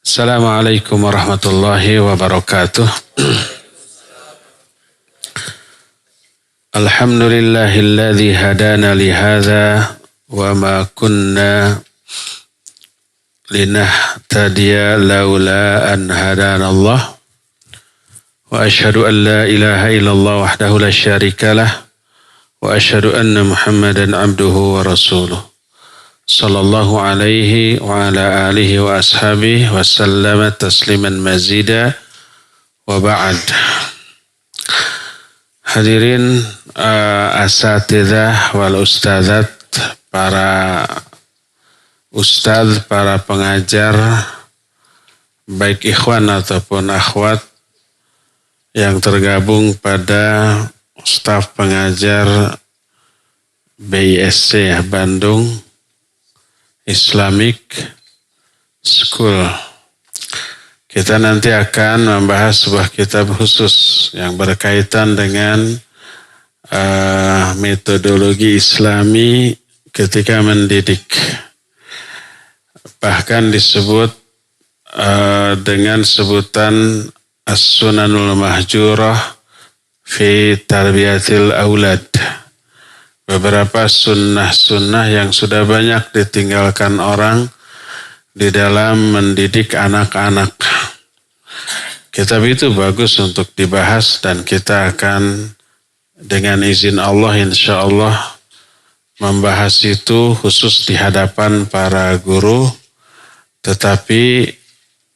Assalamualaikum warahmatullahi wabarakatuh. Alhamdulillahilladzi hadana lihadza wa ma kunna linahtadiya laula an hadana Allah. Wa asyhadu an la ilaha illallah wahdahu la syarikalah wa asyhadu anna Muhammadan abduhu wa rasuluh. Sallallahu alaihi wa ala alihi wa ashabihi wa sallama tasliman mazida wa ba'd. Hadirin asatidzah wal ustadzat, para ustadz, para pengajar, baik ikhwan ataupun akhwat yang tergabung pada staf pengajar BISC Bandung Islamic School. Kita nanti akan membahas sebuah kitab khusus yang berkaitan dengan metodologi Islami ketika mendidik. Bahkan disebut dengan sebutan As-Sunanul Mahjurah fi Tarbiyatil Aulad. Beberapa sunnah-sunnah yang sudah banyak ditinggalkan orang di dalam mendidik anak-anak. Kitab itu bagus untuk dibahas dan kita akan dengan izin Allah insyaallah membahas itu khusus di hadapan para guru. Tetapi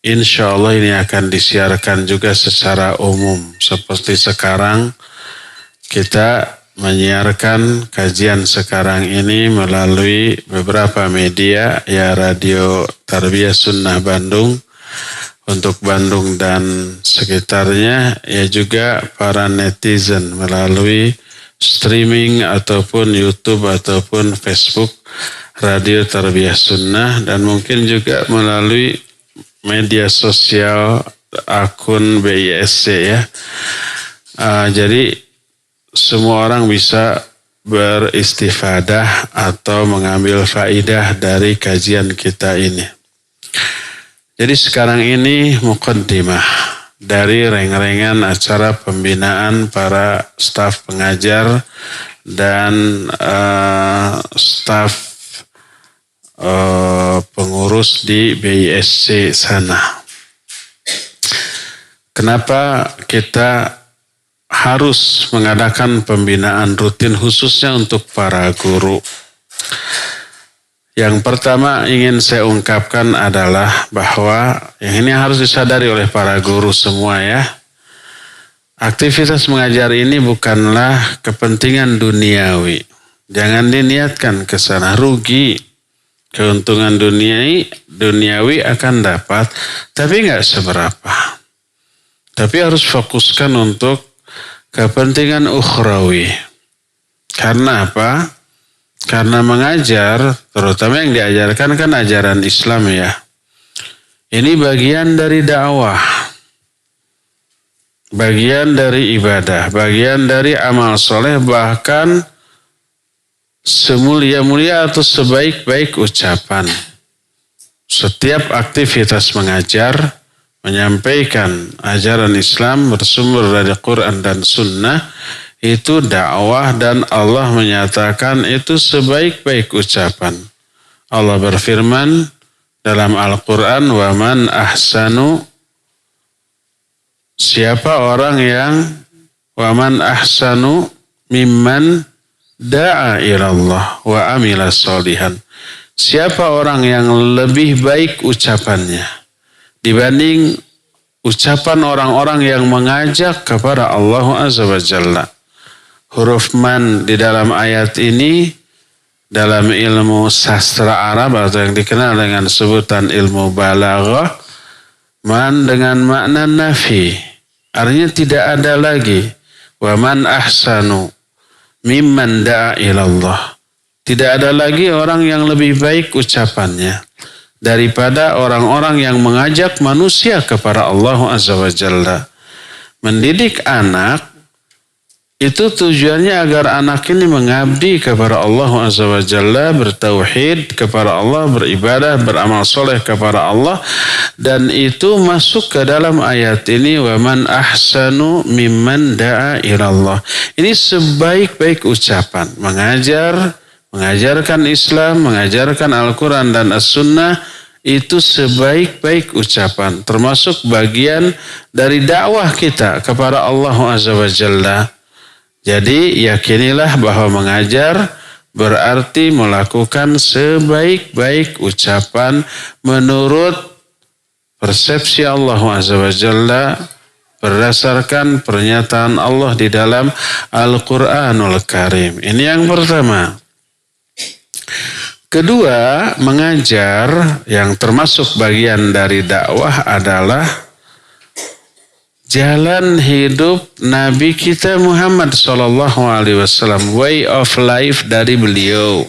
insyaallah ini akan disiarkan juga secara umum. Seperti sekarang kita menyiarkan kajian sekarang ini melalui beberapa media, ya Radio Tarbiyah Sunnah Bandung untuk Bandung dan sekitarnya, ya juga para netizen melalui streaming ataupun YouTube ataupun Facebook Radio Tarbiyah Sunnah, dan mungkin juga melalui media sosial akun BISC ya. Jadi semua orang bisa beristifadah atau mengambil faidah dari kajian kita ini. Jadi sekarang ini muqaddimah dari reng-rengan acara pembinaan para staf pengajar dan staf pengurus di BISC sana. Kenapa kita harus mengadakan pembinaan rutin khususnya untuk para guru? Yang pertama ingin saya ungkapkan adalah bahwa yang ini harus disadari oleh para guru semua ya. Aktivitas mengajar ini bukanlah kepentingan duniawi. Jangan diniatkan ke sana, rugi. Keuntungan duniawi akan dapat, tapi enggak seberapa. Tapi harus fokuskan untuk kepentingan ukhrawi. Karena apa? Karena mengajar, terutama yang diajarkan kan ajaran Islam ya. Ini bagian dari dakwah. Bagian dari ibadah, bagian dari amal soleh, bahkan semulia-mulia atau sebaik-baik ucapan. Setiap aktivitas mengajar, menyampaikan ajaran Islam bersumber dari Quran dan Sunnah itu dakwah, dan Allah menyatakan itu sebaik-baik ucapan. Allah berfirman dalam Al-Quran, wa man ahsanu, siapa orang yang wa man ahsanu mimman da'a ilallah wa amila sholihan, siapa orang yang lebih baik ucapannya dibanding ucapan orang-orang yang mengajak kepada Allah Azza wa Jalla. Huruf man di dalam ayat ini dalam ilmu sastra Arab atau yang dikenal dengan sebutan ilmu balaghah, man dengan makna nafi. Artinya tidak ada lagi. Wa man ahsanu mimman da'a ilallah. Tidak ada lagi orang yang lebih baik ucapannya daripada orang-orang yang mengajak manusia kepada Allah Azza wa Jalla. Mendidik anak Itu tujuannya agar anak ini mengabdi kepada Allah Azza wa Jalla, bertauhid kepada Allah, beribadah, beramal soleh kepada Allah. Dan itu masuk ke dalam ayat ini, wa man ahsanu mimman da'a ilallah. Ini sebaik-baik ucapan, mengajarkan Islam, mengajarkan Al-Quran dan As-Sunnah, itu sebaik-baik ucapan. Termasuk bagian dari dakwah kita kepada Allah Azza wa Jalla. Jadi yakinilah bahwa mengajar berarti melakukan sebaik-baik ucapan menurut persepsi Allah Azza wa Jalla berdasarkan pernyataan Allah di dalam Al-Quranul Karim. Ini yang pertama. Kedua, mengajar yang termasuk bagian dari dakwah adalah jalan hidup Nabi kita Muhammad SAW, way of life dari beliau.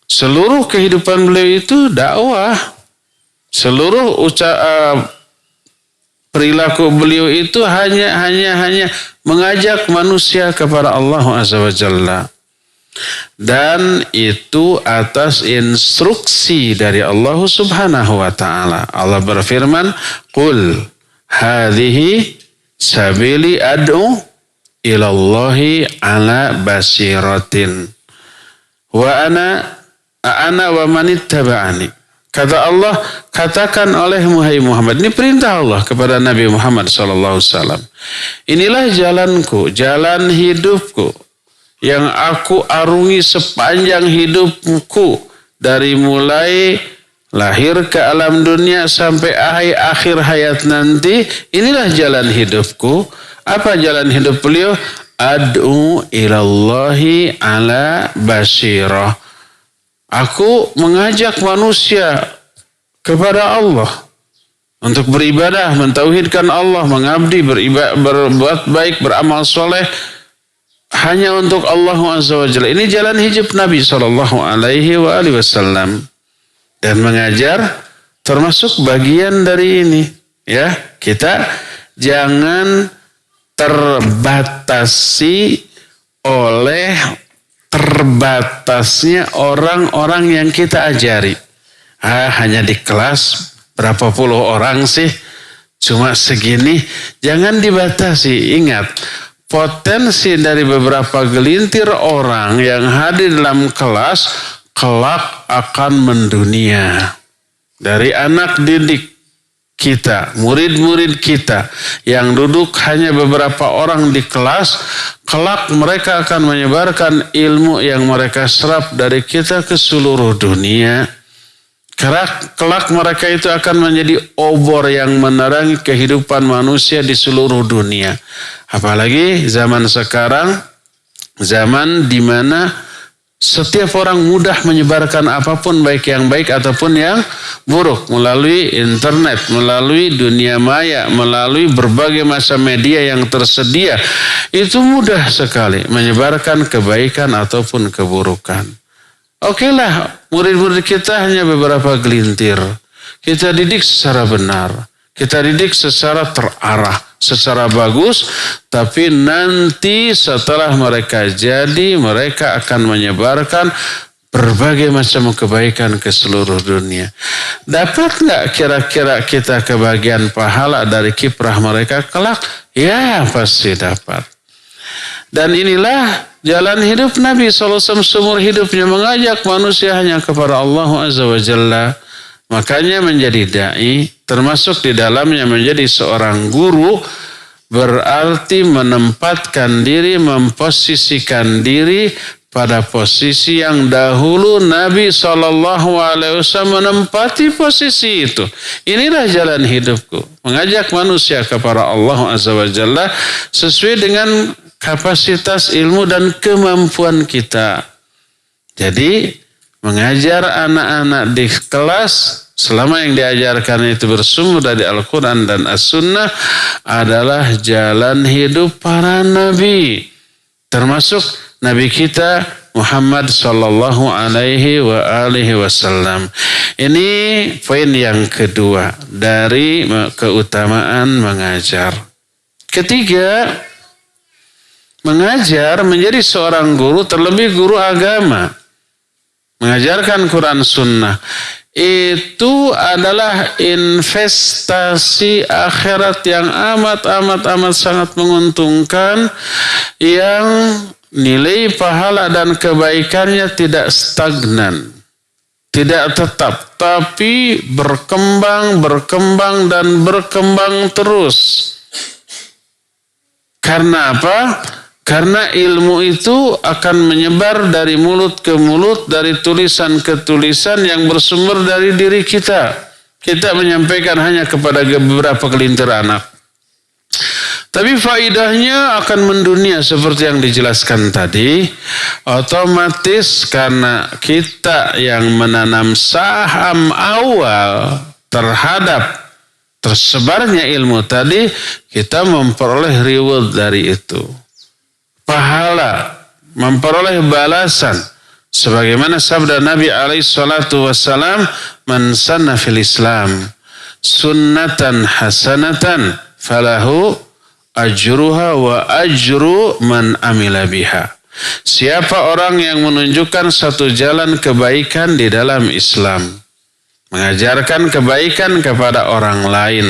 Seluruh kehidupan beliau itu dakwah. Seluruh perilaku beliau itu hanya mengajak manusia kepada Allah Azza wa Jalla. Dan itu atas instruksi dari Allah Subhanahu wa Ta'ala. Allah berfirman, "Qul hadhihi sabili ad'u ilallahi ala basiratin wa ana wa manittaba'ani." Kata Allah, katakan oleh Muhammad. Ini perintah Allah kepada Nabi Muhammad SAW. Inilah jalanku, jalan hidupku yang aku arungi sepanjang hidupku, dari mulai lahir ke alam dunia sampai akhir hayat nanti. Inilah jalan hidupku. Apa jalan hidup beliau? Ad'u ilallahi ala basirah. Aku mengajak manusia kepada Allah untuk beribadah, mentauhidkan Allah, mengabdi, berbuat baik, beramal soleh hanya untuk Allah Azza wa Jalla. Ini jalan hidup Nabi SAW. Dan mengajar termasuk bagian dari ini. Ya, kita jangan terbatasi oleh terbatasnya orang-orang yang kita ajari. Hanya di kelas berapa puluh orang sih? Cuma segini. Jangan dibatasi. Ingat, potensi dari beberapa gelintir orang yang hadir dalam kelas kelak akan mendunia. Dari anak didik kita, murid-murid kita yang duduk hanya beberapa orang di kelas, kelak mereka akan menyebarkan ilmu yang mereka serap dari kita ke seluruh dunia. Kelak mereka itu akan menjadi obor yang menerangi kehidupan manusia di seluruh dunia. Apalagi zaman sekarang, zaman di mana setiap orang mudah menyebarkan apapun, baik yang baik ataupun yang buruk, melalui internet, melalui dunia maya, melalui berbagai macam media yang tersedia. Itu mudah sekali menyebarkan kebaikan ataupun keburukan. Okelah, murid-murid kita hanya beberapa gelintir. Kita didik secara benar. Kita didik secara terarah, secara bagus, tapi nanti setelah mereka jadi, mereka akan menyebarkan berbagai macam kebaikan ke seluruh dunia. Dapat nggak kira-kira kita kebagian pahala dari kiprah mereka kelak? Ya, pasti dapat. Dan inilah jalan hidup Nabi SAW seumur hidupnya, mengajak manusia hanya kepada Allah Azza wa Jalla. Makanya menjadi da'i, termasuk di dalamnya menjadi seorang guru, berarti menempatkan diri, memposisikan diri pada posisi yang dahulu Nabi SAW menempati posisi itu. Inilah jalan hidupku, mengajak manusia kepada Allah Azza wa Jalla sesuai dengan kapasitas ilmu dan kemampuan kita. Jadi mengajar anak-anak di kelas selama yang diajarkan itu bersumber dari Al-Quran dan As-Sunnah adalah jalan hidup para nabi. Termasuk Nabi kita Muhammad sallallahu alaihi wasallam. Ini poin yang kedua dari keutamaan mengajar. Ketiga, mengajar, menjadi seorang guru, terlebih guru agama, mengajarkan Quran Sunnah, itu adalah investasi akhirat yang amat sangat menguntungkan, yang nilai pahala dan kebaikannya tidak stagnan, tidak tetap, tapi berkembang dan berkembang terus. Karena apa? Karena ilmu itu akan menyebar dari mulut ke mulut, dari tulisan ke tulisan yang bersumber dari diri kita. Kita menyampaikan hanya kepada beberapa gelintir anak. Tapi faidahnya akan mendunia seperti yang dijelaskan tadi. Otomatis karena kita yang menanam saham awal terhadap tersebarnya ilmu tadi, kita memperoleh reward dari itu. Pahala, memperoleh balasan. Sebagaimana sabda Nabi SAW, man sanna fil Islam sunnatan hasanatan falahu ajruha wa ajru man amila biha. Siapa orang yang menunjukkan satu jalan kebaikan di dalam Islam, mengajarkan kebaikan kepada orang lain.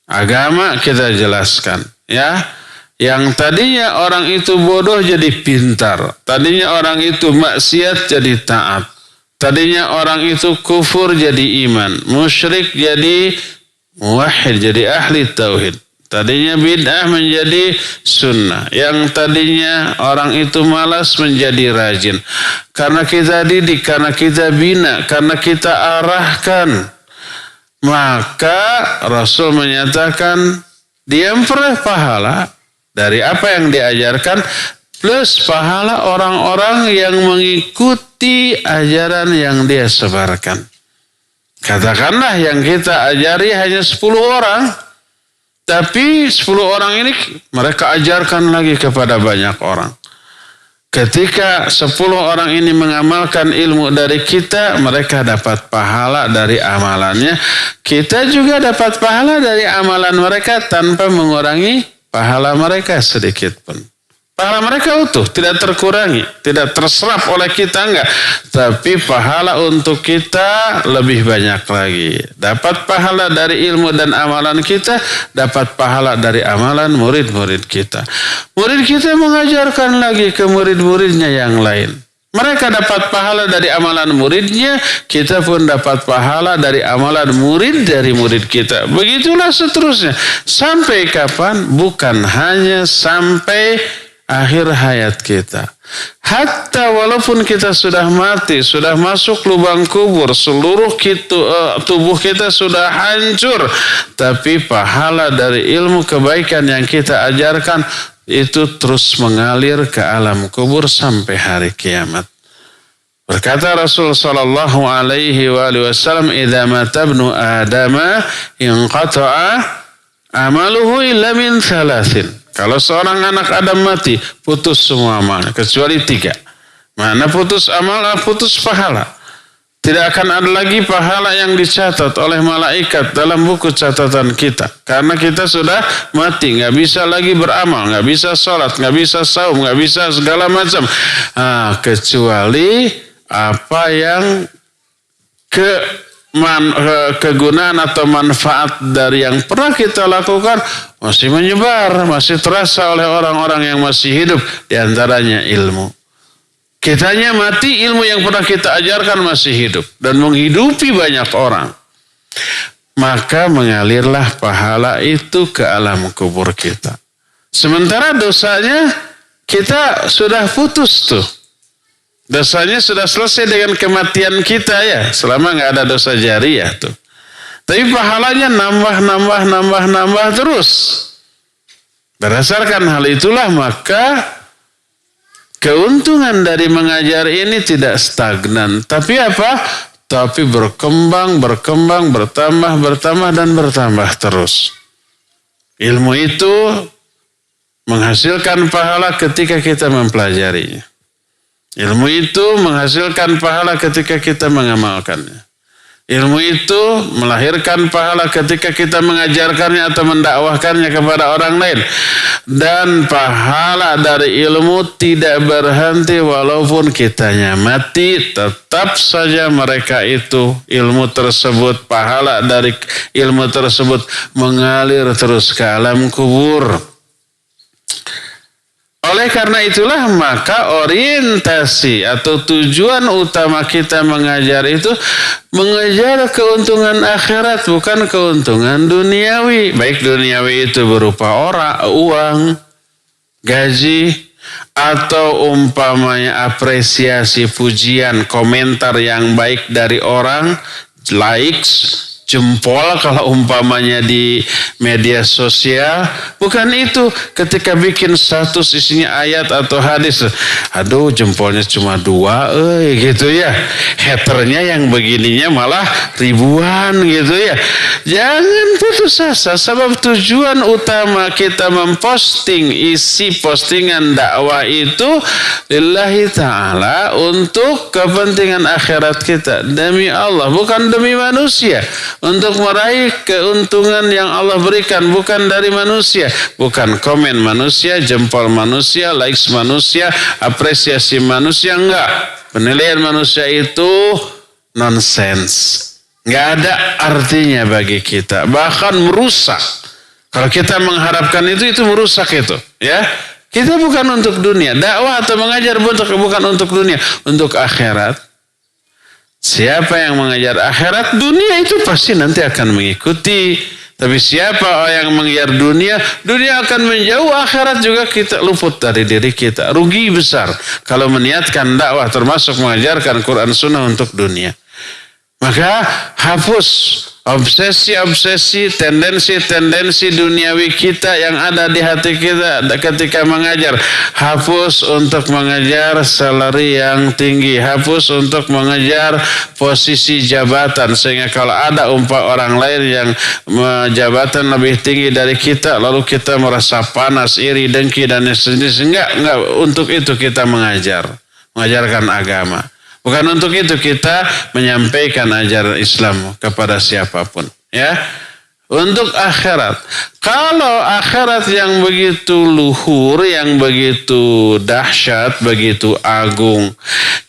Agama kita jelaskan, ya. Yang tadinya orang itu bodoh jadi pintar. Tadinya orang itu maksiat jadi taat. Tadinya orang itu kufur jadi iman. Musyrik jadi muwahhid, jadi ahli tauhid. Tadinya bid'ah menjadi sunnah. Yang tadinya orang itu malas menjadi rajin. Karena kita didik, karena kita bina, karena kita arahkan. Maka Rasul menyatakan dia memperoleh pahala dari apa yang diajarkan, plus pahala orang-orang yang mengikuti ajaran yang dia sebarkan. Katakanlah yang kita ajari hanya 10 orang. Tapi 10 orang ini mereka ajarkan lagi kepada banyak orang. Ketika 10 orang ini mengamalkan ilmu dari kita, mereka dapat pahala dari amalannya. Kita juga dapat pahala dari amalan mereka tanpa mengurangi pahala mereka sedikit pun. Pahala mereka utuh, tidak terkurangi, tidak terserap oleh kita, enggak. Tapi pahala untuk kita lebih banyak lagi. Dapat pahala dari ilmu dan amalan kita, dapat pahala dari amalan murid-murid kita. Murid kita mengajarkan lagi ke murid-muridnya yang lain. Mereka dapat pahala dari amalan muridnya, kita pun dapat pahala dari amalan murid dari murid kita. Begitulah seterusnya. Sampai kapan? Bukan hanya sampai akhir hayat kita. Hatta walaupun kita sudah mati, sudah masuk lubang kubur, seluruh tubuh kita sudah hancur, tapi pahala dari ilmu kebaikan yang kita ajarkan itu terus mengalir ke alam kubur sampai hari kiamat. Berkata Rasul sallallahu alaihi wasallam, "Idza mata ibnu Adama inqata'a amaluhu illa min thalathin." Kalau seorang anak Adam mati, putus semua amalnya, kecuali 3. Mana putus amal, putus pahala. Tidak akan ada lagi pahala yang dicatat oleh malaikat dalam buku catatan kita. Karena kita sudah mati, nggak bisa lagi beramal, nggak bisa sholat, nggak bisa saum, nggak bisa segala macam. Kecuali apa yang kegunaan atau manfaat dari yang pernah kita lakukan masih menyebar, masih terasa oleh orang-orang yang masih hidup, diantaranya ilmu. Kitanya mati, ilmu yang pernah kita ajarkan masih hidup dan menghidupi banyak orang. Maka mengalirlah pahala itu ke alam kubur kita. Sementara dosanya kita sudah putus tuh. Dosanya sudah selesai dengan kematian kita ya. Selama nggak ada dosa jariah tuh. Tapi pahalanya nambah terus. Berdasarkan hal itulah maka keuntungan dari mengajar ini tidak stagnan. Tapi apa? Tapi berkembang, bertambah dan bertambah terus. Ilmu itu menghasilkan pahala ketika kita mempelajarinya. Ilmu itu menghasilkan pahala ketika kita mengamalkannya. Ilmu itu melahirkan pahala ketika kita mengajarkannya atau mendakwahkannya kepada orang lain. Dan pahala dari ilmu tidak berhenti walaupun kitanya mati. Tetap saja mereka itu ilmu tersebut, pahala dari ilmu tersebut mengalir terus ke alam kubur. Oleh karena itulah maka orientasi atau tujuan utama kita mengajar itu mengejar keuntungan akhirat, bukan keuntungan duniawi. Baik duniawi itu berupa uang, gaji, atau umpamanya apresiasi, pujian, komentar yang baik dari orang, likes, jempol kalau umpamanya di media sosial. Bukan itu. Ketika bikin status isinya ayat atau hadis, aduh jempolnya cuma 2 gitu ya, haternya yang begininya malah ribuan gitu ya. Jangan putus asa, sebab tujuan utama kita memposting isi postingan dakwah itu lillahi ta'ala, untuk kepentingan akhirat kita, demi Allah, bukan demi manusia. Untuk meraih keuntungan yang Allah berikan, bukan dari manusia. Bukan komen manusia, jempol manusia, likes manusia, apresiasi manusia, enggak. Penilaian manusia itu nonsens. Enggak ada artinya bagi kita. Bahkan merusak. Kalau kita mengharapkan itu merusak itu. Ya. Kita bukan untuk dunia. Dakwah atau mengajar bukan untuk dunia. Untuk akhirat. Siapa yang mengajar akhirat, dunia itu pasti nanti akan mengikuti. Tapi siapa yang mengajar dunia, dunia akan menjauh, akhirat juga kita luput dari diri kita. Rugi besar kalau meniatkan dakwah termasuk mengajarkan Quran Sunnah untuk dunia. Maka hapus obsesi-obsesi, tendensi-tendensi duniawi kita yang ada di hati kita ketika mengajar. Hapus untuk mengejar salary yang tinggi. Hapus untuk mengejar posisi jabatan. Sehingga kalau ada orang lain yang jabatan lebih tinggi dari kita, lalu kita merasa panas, iri, dengki, dan sejenisnya. Enggak. Untuk itu kita mengajarkan agama. Bukan untuk itu kita menyampaikan ajaran Islam kepada siapapun. Ya, untuk akhirat. Kalau akhirat yang begitu luhur, yang begitu dahsyat, begitu agung,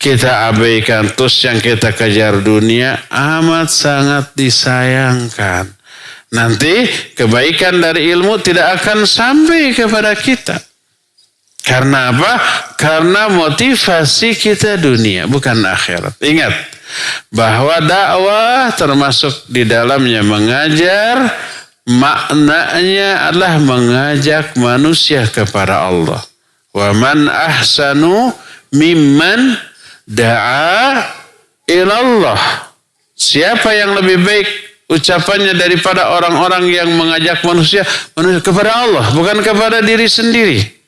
kita abaikan, terus yang kita kejar dunia, amat sangat disayangkan. Nanti kebaikan dari ilmu tidak akan sampai kepada kita. Karena apa? Karena motivasi kita dunia, bukan akhirat. Ingat bahwa dakwah termasuk di dalamnya mengajar, maknanya adalah mengajak manusia kepada Allah. Wa man ahsanu mimman da'a ilallah. Siapa yang lebih baik ucapannya daripada orang-orang yang mengajak manusia kepada Allah, bukan kepada diri sendiri.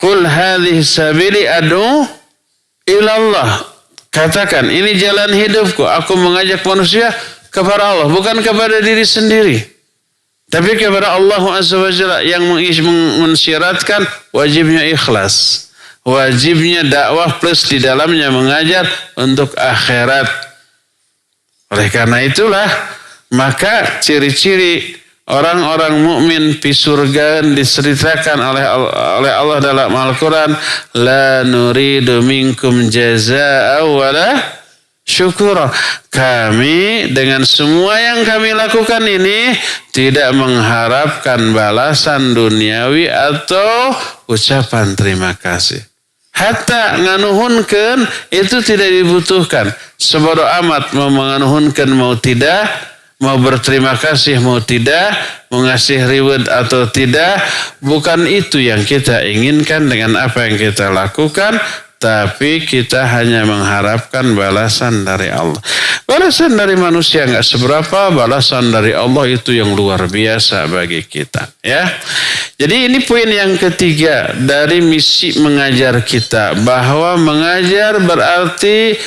Qul hadhihi sabili ad'u ilallah. Katakan, ini jalan hidupku. Aku mengajak manusia kepada Allah, bukan kepada diri sendiri. Tapi kepada Allah Azza wa Jalla yang mensyaratkan wajibnya ikhlas. Wajibnya dakwah plus di dalamnya mengajar untuk akhirat. Oleh karena itulah, maka ciri-ciri orang-orang mukmin di surga diceritakan oleh Allah dalam Al-Quran. La nuridu minkum jazaa'a wala syukura. Kami dengan semua yang kami lakukan ini tidak mengharapkan balasan duniawi atau ucapan terima kasih. Hatta nganuhunkeun itu tidak dibutuhkan. Sebodoh amat mau menganuhunkeun mau tidak, mau berterima kasih, mau tidak, mau ngasih reward atau tidak. Bukan itu yang kita inginkan dengan apa yang kita lakukan. Tapi kita hanya mengharapkan balasan dari Allah. Balasan dari manusia enggak seberapa, balasan dari Allah itu yang luar biasa bagi kita. Ya. Jadi ini poin yang ketiga dari misi mengajar kita. Bahwa mengajar berarti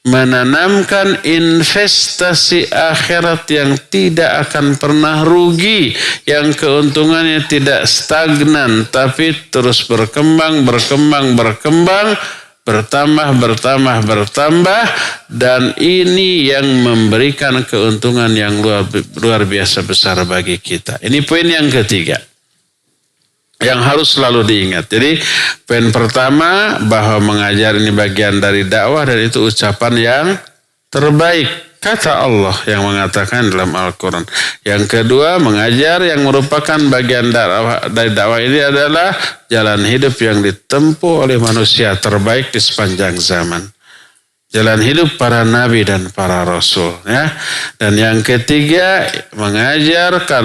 menanamkan investasi akhirat yang tidak akan pernah rugi, yang keuntungannya tidak stagnan tapi terus berkembang bertambah, dan ini yang memberikan keuntungan yang luar biasa besar bagi kita. Ini poin yang ketiga yang harus selalu diingat. Jadi poin pertama bahwa mengajar ini bagian dari dakwah dan itu ucapan yang terbaik. Kata Allah yang mengatakan dalam Al-Quran. Yang kedua, mengajar yang merupakan bagian dari dakwah ini adalah jalan hidup yang ditempuh oleh manusia terbaik di sepanjang zaman. Jalan hidup para nabi dan para rasul. Ya. Dan yang ketiga, mengajarkan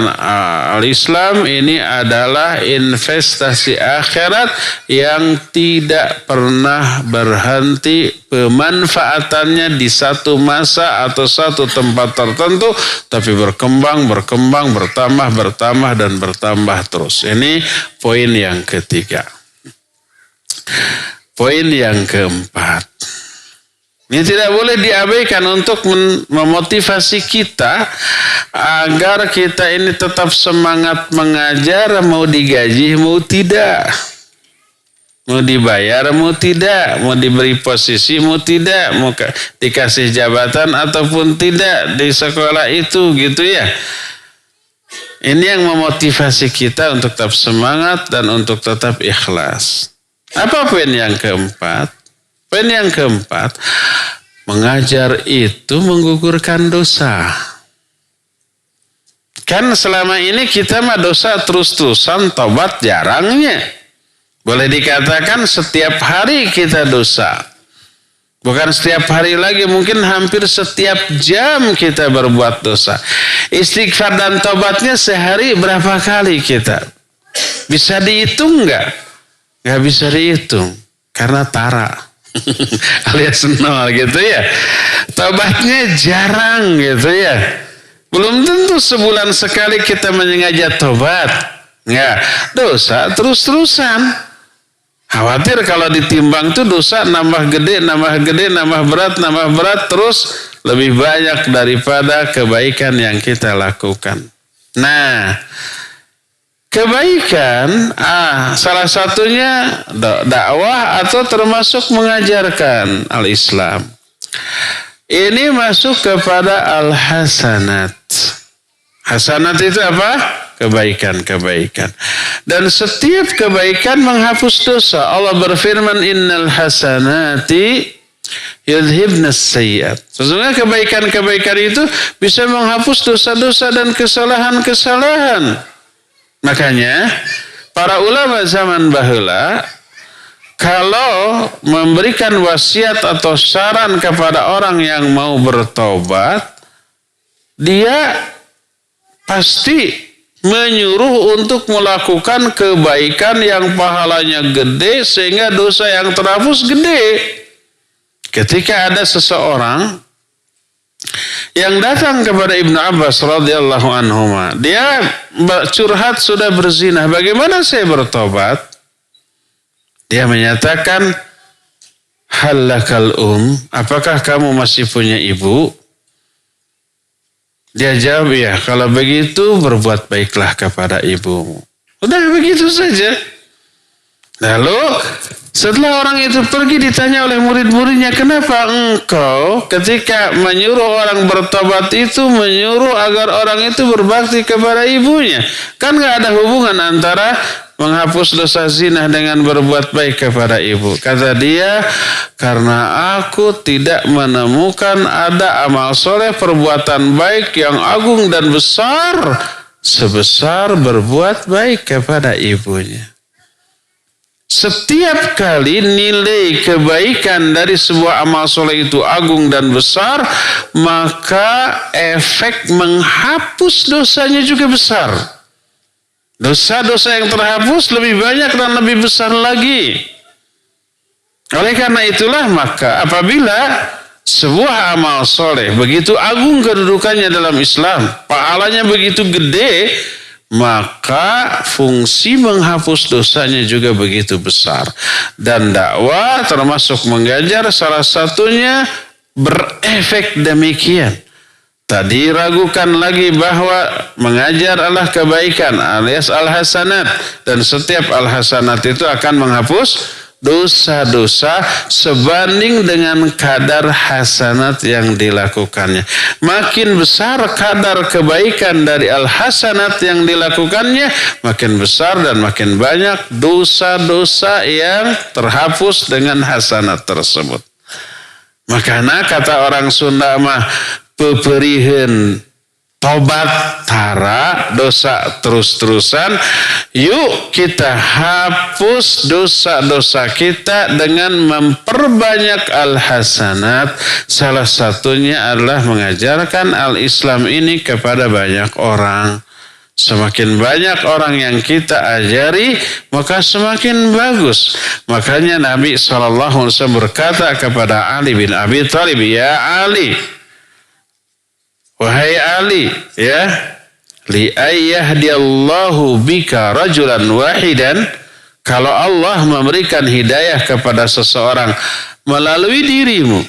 al-Islam ini adalah investasi akhirat yang tidak pernah berhenti pemanfaatannya di satu masa atau satu tempat tertentu, tapi berkembang, bertambah, dan bertambah terus. Ini poin yang ketiga. Poin yang keempat. Ini tidak boleh diabaikan untuk memotivasi kita agar kita ini tetap semangat mengajar, mau digaji, mau tidak. Mau dibayar, mau tidak. Mau diberi posisi, mau tidak. Mau dikasih jabatan ataupun tidak di sekolah itu, gitu ya. Ini yang memotivasi kita untuk tetap semangat dan untuk tetap ikhlas. Apa poin yang keempat? Poin yang keempat, mengajar itu menggugurkan dosa. Kan selama ini kita mah dosa terus-terusan, tobat jarangnya. Boleh dikatakan setiap hari kita dosa. Bukan setiap hari lagi, mungkin hampir setiap jam kita berbuat dosa. Istighfar dan tobatnya sehari berapa kali kita? Bisa dihitung nggak? Nggak bisa dihitung, karena tara. Alias nol gitu ya. Tobatnya jarang gitu ya. Belum tentu sebulan sekali kita menyengaja tobat. Enggak, dosa terus-terusan. Khawatir kalau ditimbang tuh dosa nambah gede, nambah berat, terus lebih banyak daripada kebaikan yang kita lakukan. Nah, kebaikan, salah satunya dakwah atau termasuk mengajarkan al-Islam. Ini masuk kepada al-hasanat. Hasanat itu apa? Kebaikan. Dan setiap kebaikan menghapus dosa. Allah berfirman, innal hasanati yudhibnas sayyiat. Sesungguhnya kebaikan-kebaikan itu bisa menghapus dosa-dosa dan kesalahan-kesalahan. Makanya para ulama zaman baheula kalau memberikan wasiat atau saran kepada orang yang mau bertobat, dia pasti menyuruh untuk melakukan kebaikan yang pahalanya gede sehingga dosa yang terhapus gede. Ketika ada seseorang yang datang kepada Ibnu Abbas radhiyallahu anhuma, dia curhat sudah berzina, bagaimana saya bertobat? Dia menyatakan, halakal apakah kamu masih punya ibu? Dia jawab, ya, kalau begitu berbuat baiklah kepada ibumu. Udah begitu saja. Lalu setelah orang itu pergi, ditanya oleh murid-muridnya, kenapa engkau ketika menyuruh orang bertobat itu menyuruh agar orang itu berbakti kepada ibunya? Kan gak ada hubungan antara menghapus dosa zina dengan berbuat baik kepada ibu. Kata dia, karena aku tidak menemukan ada amal soleh perbuatan baik yang agung dan besar sebesar berbuat baik kepada ibunya. Setiap kali nilai kebaikan dari sebuah amal soleh itu agung dan besar, maka efek menghapus dosanya juga besar. Dosa-dosa yang terhapus lebih banyak dan lebih besar lagi. Oleh karena itulah maka apabila sebuah amal soleh begitu agung kedudukannya dalam Islam, pahalanya begitu gede, maka fungsi menghapus dosanya juga begitu besar. Dan dakwah termasuk mengajar salah satunya berefek demikian. Tadi ragukan lagi bahwa mengajar adalah kebaikan alias al-hasanat. Dan setiap al-hasanat itu akan menghapus dosa-dosa sebanding dengan kadar hasanat yang dilakukannya. Makin besar kadar kebaikan dari al-hasanat yang dilakukannya, makin besar dan makin banyak dosa-dosa yang terhapus dengan hasanat tersebut. Makanya kata orang Sunda mah peperiheun tobat tara dosa terus-terusan. Yuk kita hapus dosa-dosa kita dengan memperbanyak al-hasanat. Salah satunya adalah mengajarkan al-Islam ini kepada banyak orang. Semakin banyak orang yang kita ajari, maka semakin bagus. Makanya Nabi SAW berkata kepada Ali bin Abi Thalib, ya Ali, wahai Ali, ya, li ayyahdiyallahu bika rajulan wahidan, kalau Allah memberikan hidayah kepada seseorang melalui dirimu,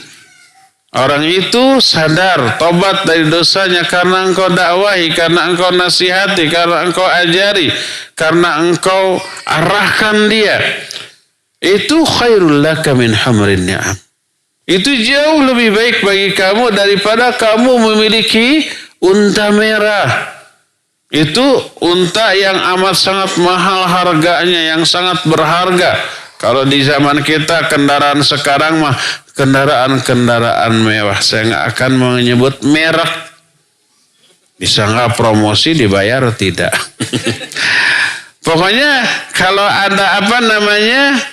orang itu sadar, tobat dari dosanya karena engkau dakwahi, karena engkau nasihati, karena engkau ajari, karena engkau arahkan dia, itu khairul laka min humrin ni'am. Itu jauh lebih baik bagi kamu daripada kamu memiliki unta merah. Itu unta yang amat sangat mahal harganya, yang sangat berharga. Kalau di zaman kita kendaraan sekarang mah kendaraan-kendaraan mewah. Saya nggak akan menyebut merek. Bisa nggak promosi dibayar tidak. Pokoknya kalau ada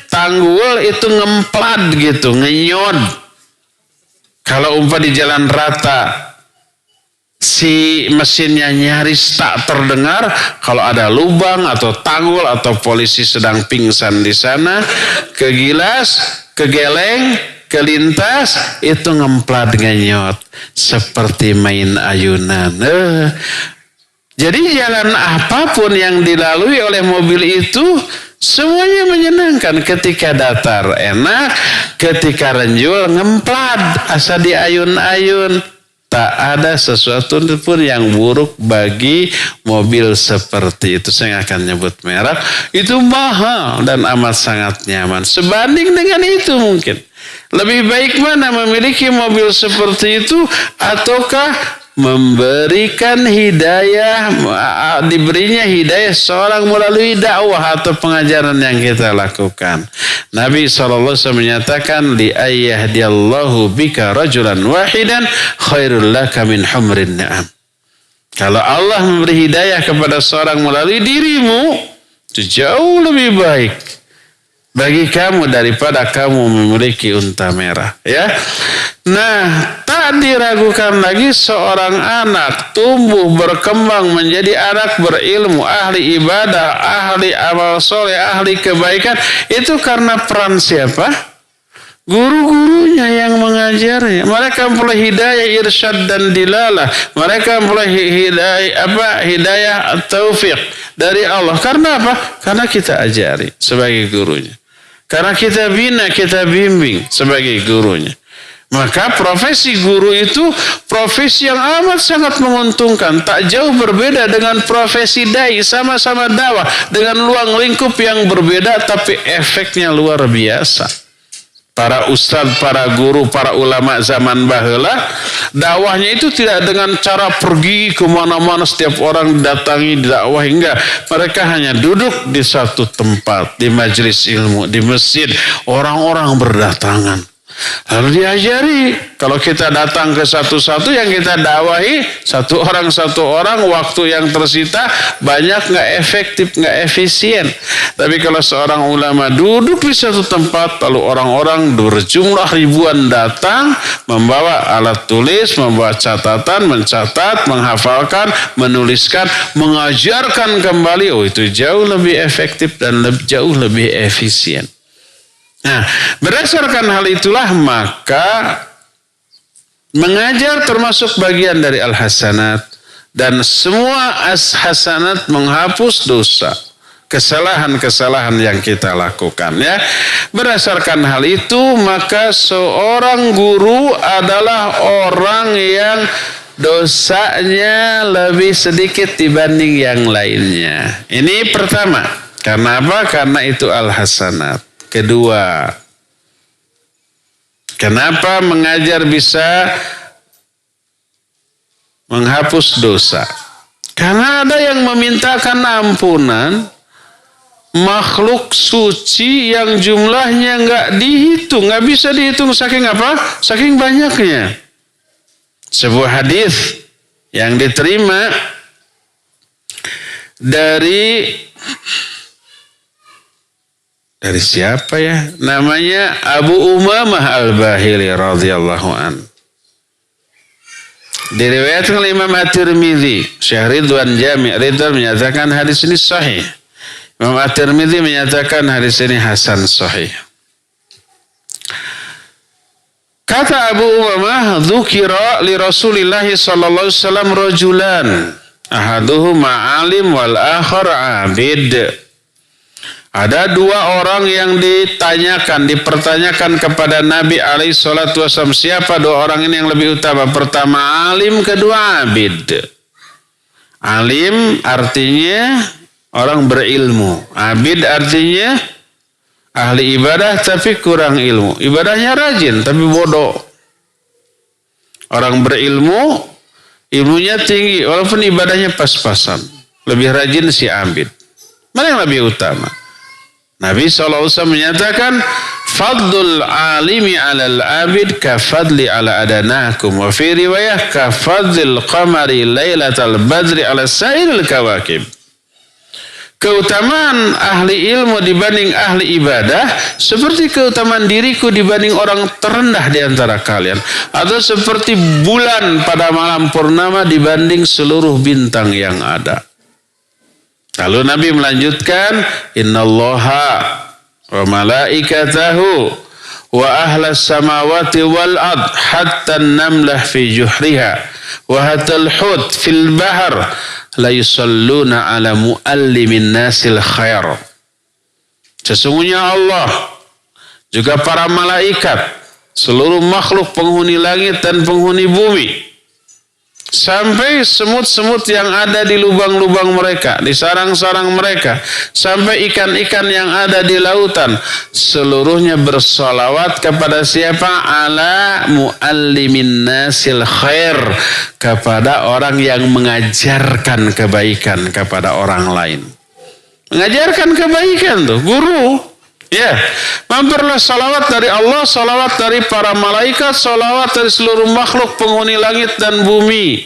tanggul itu ngemplat gitu, ngenyod. Kalau umpah di jalan rata, si mesinnya nyaris tak terdengar. Kalau ada lubang atau tanggul atau polisi sedang pingsan di sana, kegilas, kegeleng, kelintas, itu ngemplat ngenyot. Seperti main ayunan. Jadi jalan apapun yang dilalui oleh mobil itu, semuanya menyenangkan. Ketika datar enak, ketika renjul ngemplat, asa di ayun-ayun. Tak ada sesuatu pun yang buruk bagi mobil seperti itu. Saya akan nyebut merek. Itu mahal dan amat sangat nyaman. Sebanding dengan itu mungkin. Lebih baik mana memiliki mobil seperti itu ataukah memberikan hidayah, diberinya hidayah seorang melalui dakwah atau pengajaran yang kita lakukan. Nabi SAW menyatakan, li ayyahdiyallahu bika rajulan wahidan khairul laka min humrin ni'am. Kalau Allah memberi hidayah kepada seorang melalui dirimu, itu jauh lebih baik bagi kamu daripada kamu memiliki unta merah, ya. Nah, tak diragukan lagi seorang anak tumbuh berkembang menjadi anak berilmu, ahli ibadah, ahli amal soleh, ahli kebaikan. Itu karena peran siapa? Guru-gurunya yang mengajarnya. Mereka mempunyai hidayah irsyad dan dilalah. Mereka mempunyai hidayah taufiq dari Allah. Karena apa? Karena kita ajari sebagai gurunya. Karena kita bina, kita bimbing sebagai gurunya. Maka profesi guru itu profesi yang amat sangat menguntungkan. Tak jauh berbeda dengan profesi dai. Sama-sama dakwah dengan ruang lingkup yang berbeda, tapi efeknya luar biasa. Para ustadz, para guru, para ulama zaman baheula, dakwahnya itu tidak dengan cara pergi kemana-mana setiap orang datangi dakwahi, enggak. Mereka hanya duduk di satu tempat, di majelis ilmu, di masjid, orang-orang berdatangan. Lalu diajari. Kalau kita datang ke satu-satu yang kita dakwahi, satu orang, waktu yang tersita banyak, nggak efektif, nggak efisien. Tapi kalau seorang ulama duduk di satu tempat, lalu orang-orang berjumlah ribuan datang, membawa alat tulis, membawa catatan, mencatat, menghafalkan, menuliskan, mengajarkan kembali, oh itu jauh lebih efektif dan jauh lebih efisien. Nah, berdasarkan hal itulah maka mengajar termasuk bagian dari al-hasanat, dan semua hasanat menghapus dosa, kesalahan-kesalahan yang kita lakukan, ya. Berdasarkan hal itu maka seorang guru adalah orang yang dosanya lebih sedikit dibanding yang lainnya. Ini pertama. Karena apa? Karena itu al-hasanat. kedua. Kenapa mengajar bisa menghapus dosa? Karena ada yang memintakan ampunan makhluk suci yang jumlahnya nggak dihitung, nggak bisa dihitung saking apa? Saking banyaknya. Sebuah hadis yang diterima dari siapa ya? Namanya Abu Umamah Al-Bahili radhiyallahu an. Diriwayatkan oleh Imam At-Tirmidzi, Syekh Ridwan menyatakan hadis ini sahih. Imam At-Tirmidzi menyatakan hadis ini hasan sahih. Kata Abu Umamah, dzukira li Rasulillah sallallahu alaihi wasallam rajulan, ahaduhuma alim wal akhar abid. Ada dua orang yang dipertanyakan kepada Nabi alaihi salatu wasallam. Siapa dua orang ini yang lebih utama? Pertama alim, kedua abid. Alim artinya orang berilmu. Abid artinya ahli ibadah tapi kurang ilmu. Ibadahnya rajin tapi bodoh. Orang berilmu, ilmunya tinggi walaupun ibadahnya pas-pasan. Lebih rajin si abid. Mana yang lebih utama? Nabi SAW menyatakan, Fadlul alimi alal abid kafadli ala adanakum. Wa fi riwayah kafadlil qamari laylatal badri ala sairil kawakib. Keutamaan ahli ilmu dibanding ahli ibadah seperti keutamaan diriku dibanding orang terendah di antara kalian. Atau seperti bulan pada malam purnama dibanding seluruh bintang yang ada. Lalu Nabi melanjutkan, Innallaha wa malaikatahu wa ahlas samawati wal ard hatta namlah fi juhriha wa hatal hut fil bahr la yusalluna ala muallimin nasil khair. Sesungguhnya Allah juga para malaikat, seluruh makhluk penghuni langit dan penghuni bumi, sampai semut-semut yang ada di lubang-lubang mereka, di sarang-sarang mereka, sampai ikan-ikan yang ada di lautan, seluruhnya bersolawat kepada siapa? Ala muallimin nasil khair, kepada orang yang mengajarkan kebaikan kepada orang lain. Mengajarkan kebaikan tuh, guru. Ya, mampirlah salawat dari Allah, salawat dari para malaikat, salawat dari seluruh makhluk penghuni langit dan bumi.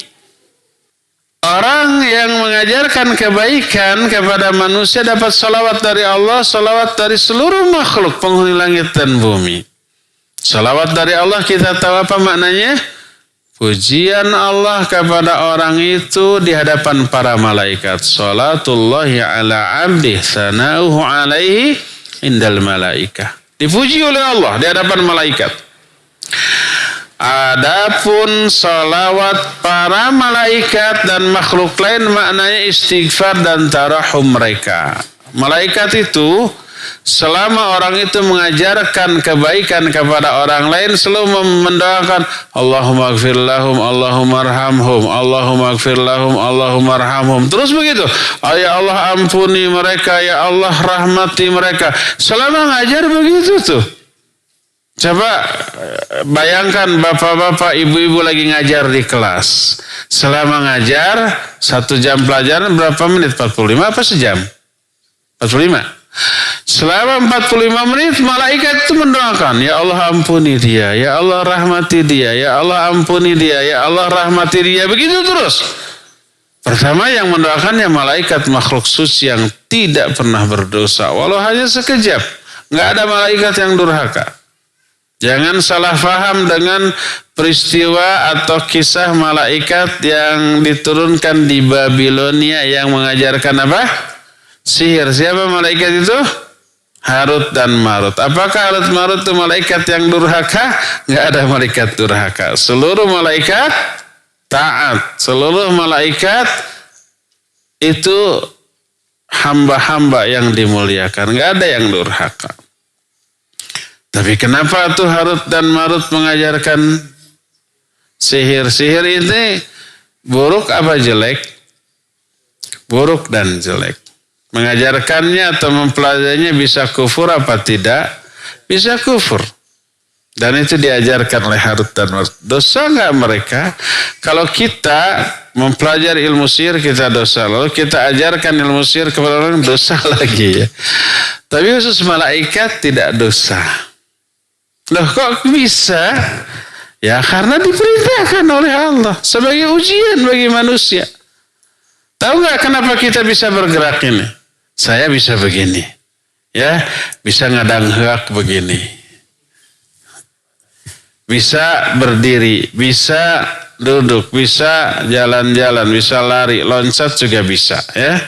Orang yang mengajarkan kebaikan kepada manusia dapat salawat dari Allah, salawat dari seluruh makhluk penghuni langit dan bumi. Salawat dari Allah kita tahu apa maknanya? Pujian Allah kepada orang itu di hadapan para malaikat. Salatullahi ala abdih sana'uhu alaihi indal malaikah. Dipuji oleh Allah di hadapan malaikat. Adapun salawat para malaikat dan makhluk lain maknanya istighfar dan tarahum mereka. Malaikat itu selama orang itu mengajarkan kebaikan kepada orang lain selalu mendoakan Allahumma gfir lahum, Allahumma arhamhum, Allahumma gfir lahum, Allahumma arhamhum. Terus begitu. Ya Allah ampuni mereka, ya Allah rahmati mereka. Selama ngajar begitu tuh. Coba bayangkan bapak-bapak, ibu-ibu lagi ngajar di kelas. Selama ngajar 1 jam pelajaran berapa menit? 45 apa sejam? 45. Selama 45 menit malaikat itu mendoakan, ya Allah ampuni dia, ya Allah rahmati dia, ya Allah ampuni dia, ya Allah rahmati dia. Begitu terus. Pertama yang mendoakannya malaikat makhluk suci yang tidak pernah berdosa, walau hanya sekejap. Nggak ada malaikat yang durhaka. Jangan salah faham dengan peristiwa atau kisah malaikat yang diturunkan di Babilonia yang mengajarkan apa? Sihir. Siapa malaikat itu? Harut dan Marut. Apakah Harut Marut itu malaikat yang durhaka? Nggak ada malaikat durhaka. Seluruh malaikat taat. Seluruh malaikat itu hamba-hamba yang dimuliakan. Nggak ada yang durhaka. Tapi kenapa tuh Harut dan Marut mengajarkan sihir? Sihir ini buruk apa jelek? Buruk dan jelek. Mengajarkannya atau mempelajarinya bisa kufur apa tidak? Bisa kufur. Dan itu diajarkan oleh Harut dan Marut. Dosa nggak mereka? Kalau kita mempelajari ilmu sihir kita dosa. Lalu kita ajarkan ilmu sihir kepada orang dosa lagi ya. Tapi khusus malaikat tidak dosa. Loh kok bisa? Ya karena diperintahkan oleh Allah sebagai ujian bagi manusia. Tahu nggak kenapa kita bisa bergerak ini? Saya bisa begini. Ya, bisa ngadang heak begini. Bisa berdiri, bisa duduk, bisa jalan-jalan, bisa lari, loncat juga bisa, ya.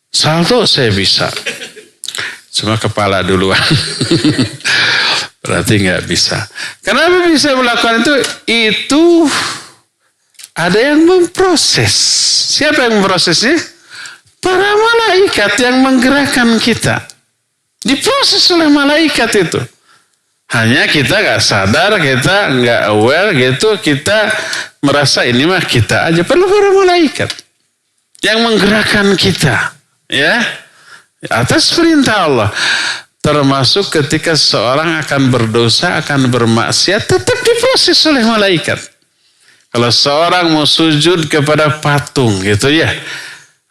Salto saya bisa. Cuma kepala duluan. Berarti nggak bisa. Kenapa bisa melakukan itu? Itu ada yang memproses. Siapa yang memprosesnya? Para malaikat yang menggerakkan kita. Diproses oleh malaikat itu. Hanya kita nggak sadar, kita nggak aware gitu, kita merasa ini mah kita aja. Perlu para malaikat yang menggerakkan kita, ya, atas perintah Allah. Termasuk ketika seorang akan berdosa, akan bermaksiat, tetap diproses oleh malaikat. Kalau seorang mau sujud kepada patung, gitu ya,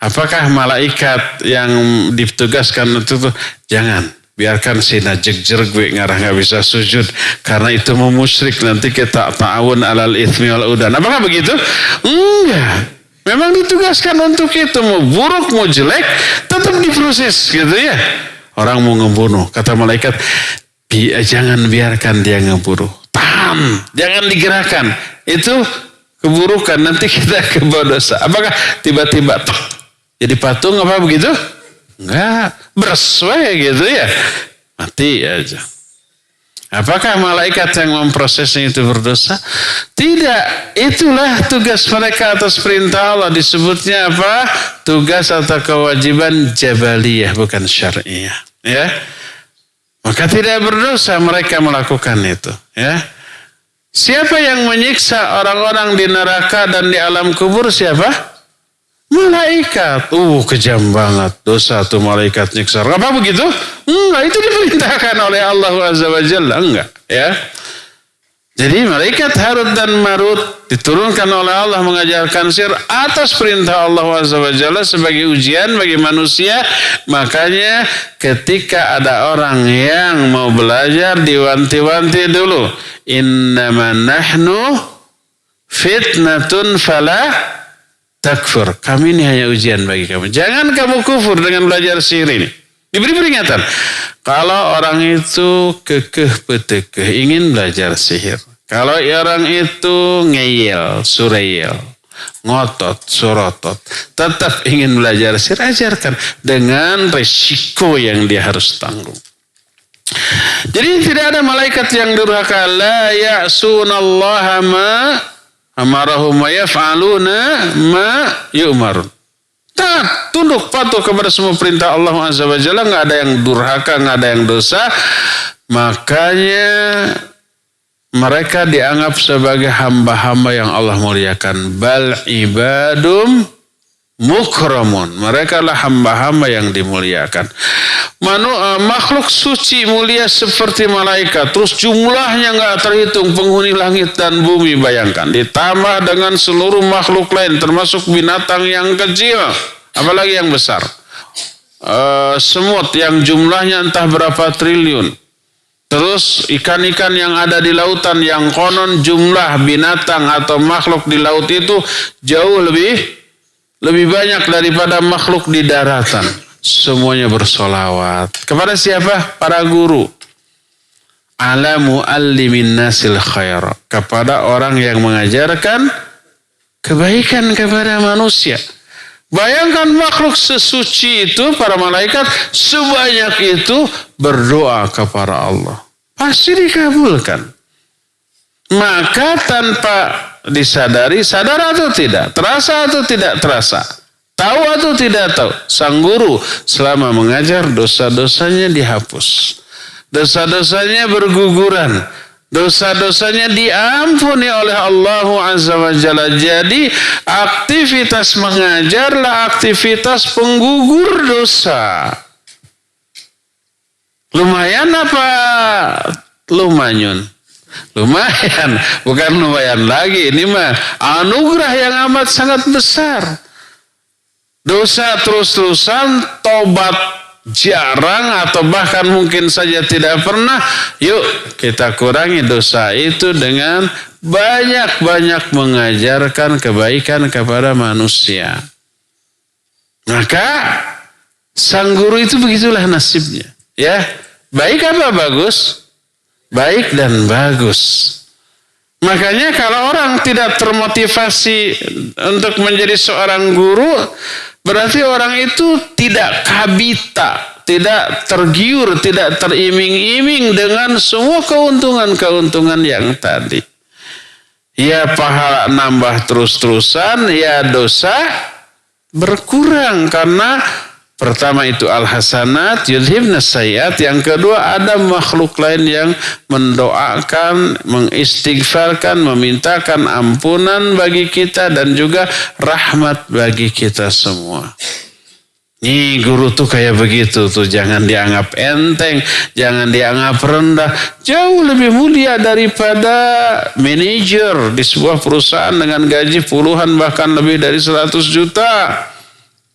apakah malaikat yang ditugaskan untuk itu? Jangan. Biarkan si najeg-jerg ngarah nggak bisa sujud karena itu memusyrik, nanti kita ta'awun alal itsmi wal udwan. Apakah begitu? Enggak. Memang ditugaskan untuk itu, mau buruk mau jelek tetap diproses gitu ya. Orang mau ngebunuh, kata malaikat, jangan biarkan dia ngebunuh. Tahan, jangan digerakkan. Itu keburukan, nanti kita kebawa dosa. Apakah tiba-tiba jadi patung apa begitu? Enggak, berswe gitu ya. Mati aja. Apakah malaikat yang memprosesnya itu berdosa? Tidak, itulah tugas mereka atas perintah Allah. Disebutnya apa? Tugas atau kewajiban jabaliyah, bukan syariah. Ya, maka tidak berdosa mereka melakukan itu. Ya, siapa yang menyiksa orang-orang di neraka dan di alam kubur? Siapa? Malaikat. Kejam banget. Dosa tuh malaikat nyiksa. Apa begitu? Enggak, itu diperintahkan oleh Allah Azza wa Jalla. Enggak, ya. Jadi malaikat Harut dan Marut diturunkan oleh Allah mengajarkan sihir atas perintah Allah Azza wa Jalla sebagai ujian bagi manusia. Makanya ketika ada orang yang mau belajar diwanti-wanti dulu. Innama nahnu fitnatun fala takfur. Kami ini hanya ujian bagi kamu. Jangan kamu kufur dengan belajar sihir ini. Diberi peringatan. Kalau orang itu kekeh petekeh ingin belajar sihir. Kalau orang itu ngeyel, sureyel, ngotot, surotot, tetap ingin belajar sihir, ajarkan dengan resiko yang dia harus tanggung. Jadi tidak ada malaikat yang durhaka. La ya'sunallaha ma amarahum wa yaf'aluna ma yu'marun. Taat, tunduk, patuh kepada semua perintah Allah Azza wa Jalla. Nggak ada yang durhaka, nggak ada yang dosa. Makanya mereka dianggap sebagai hamba-hamba yang Allah muliakan. Bal ibadum mukramun. Mereka lah hamba-hamba yang dimuliakan. Makhluk suci mulia seperti malaikat. Terus jumlahnya nggak terhitung, penghuni langit dan bumi, bayangkan. Ditambah dengan seluruh makhluk lain, termasuk binatang yang kecil, apalagi yang besar. Semut yang jumlahnya entah berapa triliun. Terus ikan-ikan yang ada di lautan yang konon jumlah binatang atau makhluk di laut itu jauh lebih banyak daripada makhluk di daratan. Semuanya bersolawat. Kepada siapa? Para guru. Ala muallimin nasil khair. Kepada orang yang mengajarkan kebaikan kepada manusia. Bayangkan makhluk sesuci itu, para malaikat sebanyak itu berdoa kepada Allah. Pasti dikabulkan. Maka tanpa disadari, sadar atau tidak, terasa atau tidak terasa, tahu atau tidak tahu, sang guru selama mengajar dosa-dosanya dihapus. Dosa-dosanya berguguran. Dosa-dosanya diampuni oleh Allah Azza wa Jalla. Jadi aktivitas mengajarlah aktivitas penggugur dosa. Lumayan apa? Lumayan. Lumayan. Bukan lumayan lagi. Ini mah anugerah yang amat sangat besar. Dosa terus-terusan, tobat jarang atau bahkan mungkin saja tidak pernah. Yuk kita kurangi dosa itu dengan banyak-banyak mengajarkan kebaikan kepada manusia. Maka sang guru itu begitulah nasibnya. Ya, baik apa bagus? Baik dan bagus. Makanya kalau orang tidak termotivasi untuk menjadi seorang guru, berarti orang itu tidak kabita, tidak tergiur, tidak teriming-iming dengan semua keuntungan-keuntungan yang tadi. Ya pahala nambah terus-terusan, ya dosa berkurang karena pertama itu al-hasanat yudhibna sayyiat. Yang kedua ada makhluk lain yang mendoakan, mengistighfarkan, memintakan ampunan bagi kita dan juga rahmat bagi kita semua. Nih guru tuh kayak begitu tuh, jangan dianggap enteng, jangan dianggap rendah. Jauh lebih mulia daripada manajer di sebuah perusahaan dengan gaji puluhan bahkan lebih dari 100 juta.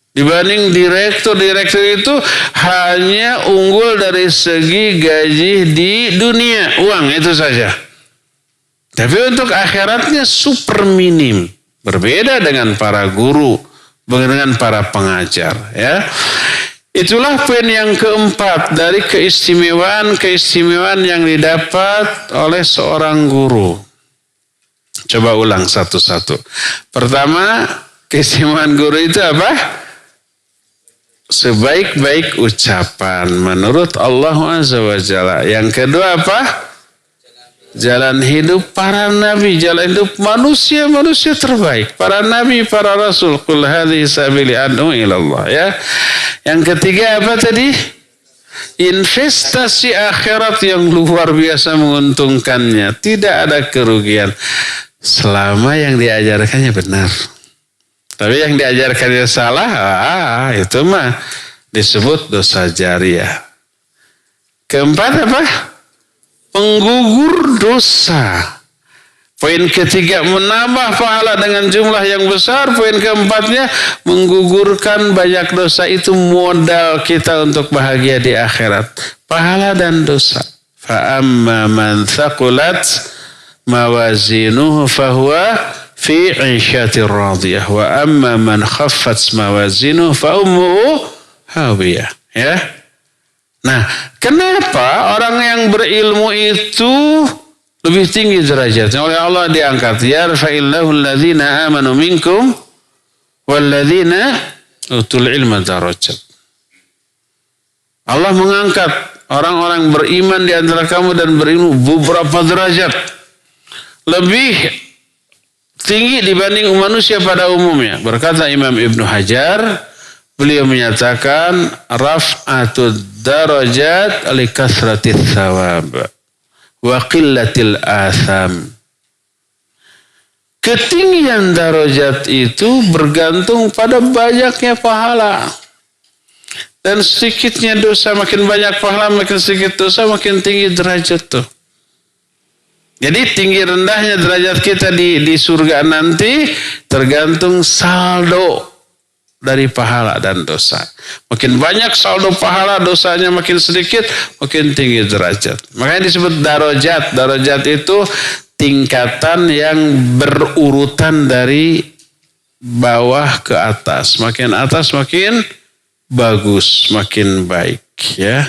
Dibanding direktur itu hanya unggul dari segi gaji di dunia, uang itu saja. Tapi untuk akhiratnya super minim. Berbeda dengan para guru, dengan para pengajar. Ya. Itulah poin yang keempat dari keistimewaan yang didapat oleh seorang guru. Coba ulang satu-satu. Pertama, keistimewaan guru itu apa? Sebaik-baik ucapan menurut Allah Azza wa Jalla. Yang kedua apa? Jalan hidup para nabi, jalan hidup manusia terbaik, para nabi, para rasul. Qul hadhihi sabili ad'u ila Allah, ya. Yang ketiga apa tadi? Investasi akhirat yang luar biasa menguntungkannya. Tidak ada kerugian selama yang diajarkannya benar. Tapi yang diajarkannya salah, itu mah disebut dosa jariah. Keempat apa? Penggugur dosa. Poin ketiga, menambah pahala dengan jumlah yang besar. Poin keempatnya, menggugurkan banyak dosa. Itu modal kita untuk bahagia di akhirat. Pahala dan dosa. Fa'amma man thaqulat mawazinuhu fahuwa fi 'ishatir radiyah wa amma man khaffat mawazinuhu fa ummuhu hawiyah. Ya. Nah, kenapa orang yang berilmu itu lebih tinggi derajatnya? Oleh Allah diangkat, yarfa'illahu alladhina amanu minkum walladzina utul ilma darajat. Allah mengangkat orang-orang beriman di antara kamu dan berilmu beberapa derajat. Lebih tinggi dibanding manusia pada umumnya. Berkata Imam Ibnu Hajar, beliau menyatakan raf'atud darajat li kasratis thawab wa qillatil atham. Ketinggian darajat itu bergantung pada banyaknya pahala. Dan sedikitnya dosa, makin banyak pahala, makin sedikit dosa, makin tinggi derajat tuh. Jadi tinggi rendahnya derajat kita di surga nanti tergantung saldo dari pahala dan dosa. Makin banyak saldo pahala, dosanya makin sedikit, makin tinggi derajat. Makanya disebut darajat. Darajat itu tingkatan yang berurutan dari bawah ke atas. Makin atas makin bagus, makin baik. Ya.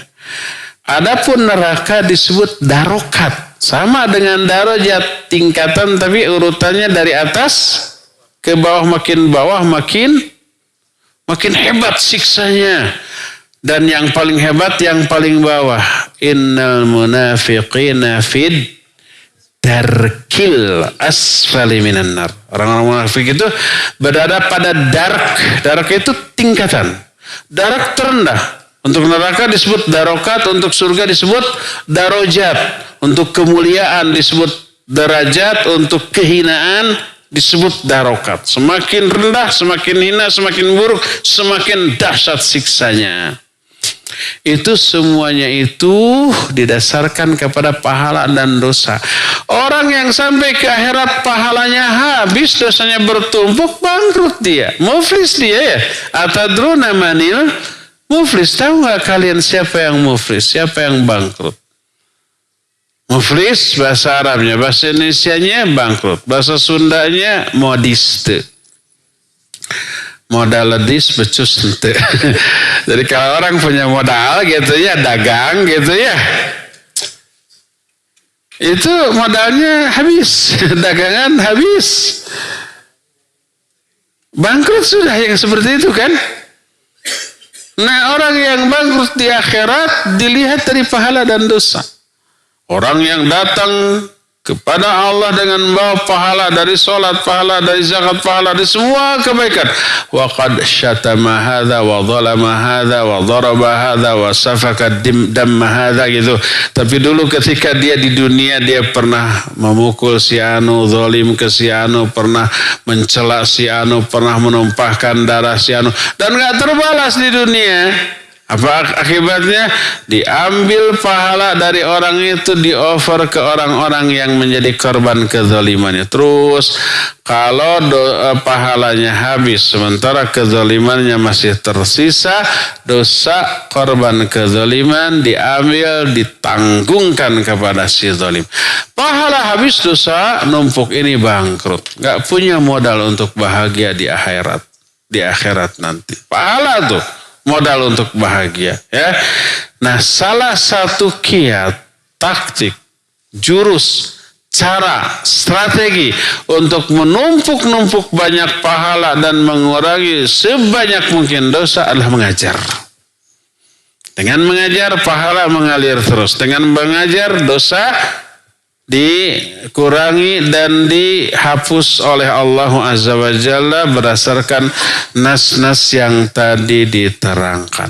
Adapun neraka disebut darokat. Sama dengan darajat, tingkatan tapi urutannya dari atas ke bawah makin hebat siksanya. Dan yang paling hebat yang paling bawah. Innal munafiqina fid darkil asfali minan nar. Orang-orang munafik itu berada pada dark. Dark itu tingkatan. Dark terendah. Untuk neraka disebut darokat, untuk surga disebut darajat. Untuk kemuliaan disebut derajat, untuk kehinaan disebut darokat. Semakin rendah, semakin hina, semakin buruk, semakin dahsyat siksanya. Itu semuanya itu didasarkan kepada pahala dan dosa. Orang yang sampai ke akhirat pahalanya habis, dosanya bertumpuk, bangkrut dia. Muflis dia ya. Atadruna manil muflis. Tahu nggak kalian siapa yang muflis? Siapa yang bangkrut? Muflis bahasa Arabnya, bahasa Indonesianya bangkrut, bahasa Sundanya modiste. Modal ledis becus ente. Jadi kalau orang punya modal gitu ya, dagang gitu ya, itu modalnya habis, dagangan habis, bangkrut sudah yang seperti itu kan. Nah, orang yang bangkrut di akhirat dilihat dari pahala dan dosa. Orang yang datang kepada Allah dengan membawa pahala dari sholat, pahala dari zakat, pahala dari semua kebaikan. Wa qad syatama hadza wa zalama hadza wa daraba hadza wa safaka damma hadza gitu. Tapi dulu ketika dia di dunia dia pernah memukul si anu, zalim ke si anu, pernah mencela si anu, pernah menumpahkan darah si anu, dan enggak terbalas di dunia. Apa akibatnya? Diambil pahala dari orang itu, di-offer ke orang-orang yang menjadi korban kezalimannya. Terus kalau pahalanya habis, sementara kezalimannya masih tersisa, dosa korban kezaliman diambil, ditanggungkan kepada si zalim. Pahala habis, dosa numpuk, ini bangkrut. Gak punya modal untuk bahagia di akhirat. Di akhirat nanti. Pahala tuh modal untuk bahagia ya. Nah, salah satu kiat, taktik, jurus, cara, strategi untuk menumpuk-numpuk banyak pahala dan mengurangi sebanyak mungkin dosa adalah mengajar. Dengan mengajar, pahala mengalir terus. Dengan mengajar, dosa dikurangi dan dihapus oleh Allah Azza wa Jalla berdasarkan nas-nas yang tadi diterangkan.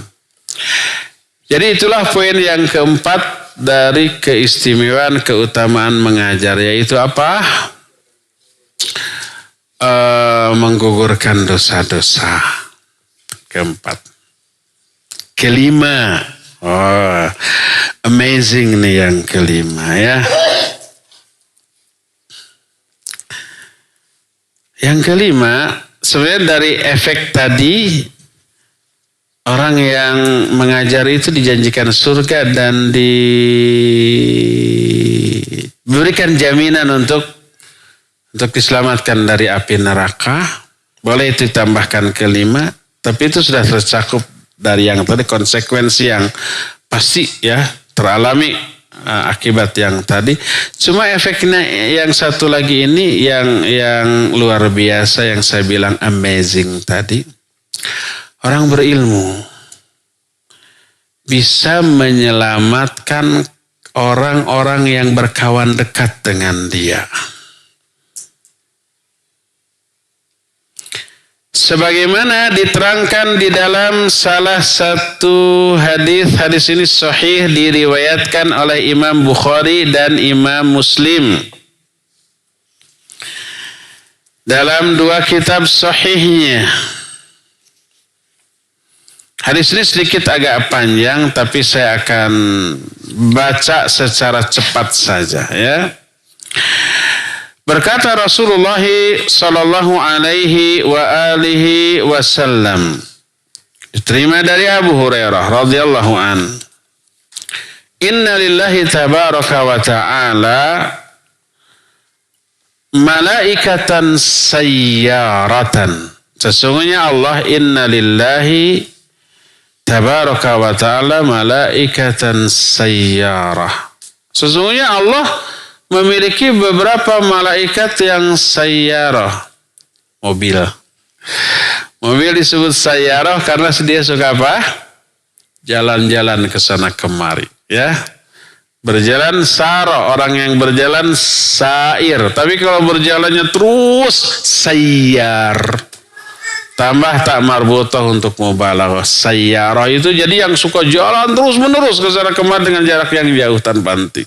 Jadi itulah poin yang keempat dari keistimewaan, keutamaan mengajar, yaitu apa? Menggugurkan dosa-dosa. Keempat. Kelima. Amazing nih yang kelima ya. Yang kelima, sebenarnya dari efek tadi, orang yang mengajar itu dijanjikan surga dan diberikan jaminan untuk diselamatkan dari api neraka. Boleh itu ditambahkan kelima, tapi itu sudah tercakup dari yang tadi, konsekuensi yang pasti ya teralami akibat yang tadi. Cuma efeknya yang satu lagi ini yang luar biasa, yang saya bilang amazing tadi. Orang berilmu bisa menyelamatkan orang-orang yang berkawan dekat dengan dia. Sebagaimana diterangkan di dalam salah satu hadis ini sahih, diriwayatkan oleh Imam Bukhari dan Imam Muslim. Dalam dua kitab sahihnya. Hadis ini sedikit agak panjang, tapi saya akan baca secara cepat saja ya. Berkata Rasulullah sallallahu alaihi wa alihi wasallam, diterima dari Abu Hurairah radhiyallahu an, inna lillahi tabaraka wa ta'ala malaikatan sayyaratan. Sesungguhnya Allah, inna lillahi tabaraka wa ta'ala malaikatan sayyarah. Sesungguhnya Allah memiliki beberapa malaikat yang sayyarah, mobil. Mobil disebut sayyarah karena dia suka apa? Jalan-jalan ke sana kemari, ya. Berjalan saro, orang yang berjalan sair. Tapi kalau berjalannya terus sayyar. Tambah tak marbutah untuk mubalaghah. Sayyarah itu jadi yang suka jalan terus-menerus ke sana kemari dengan jarak yang jauh tanpa henti.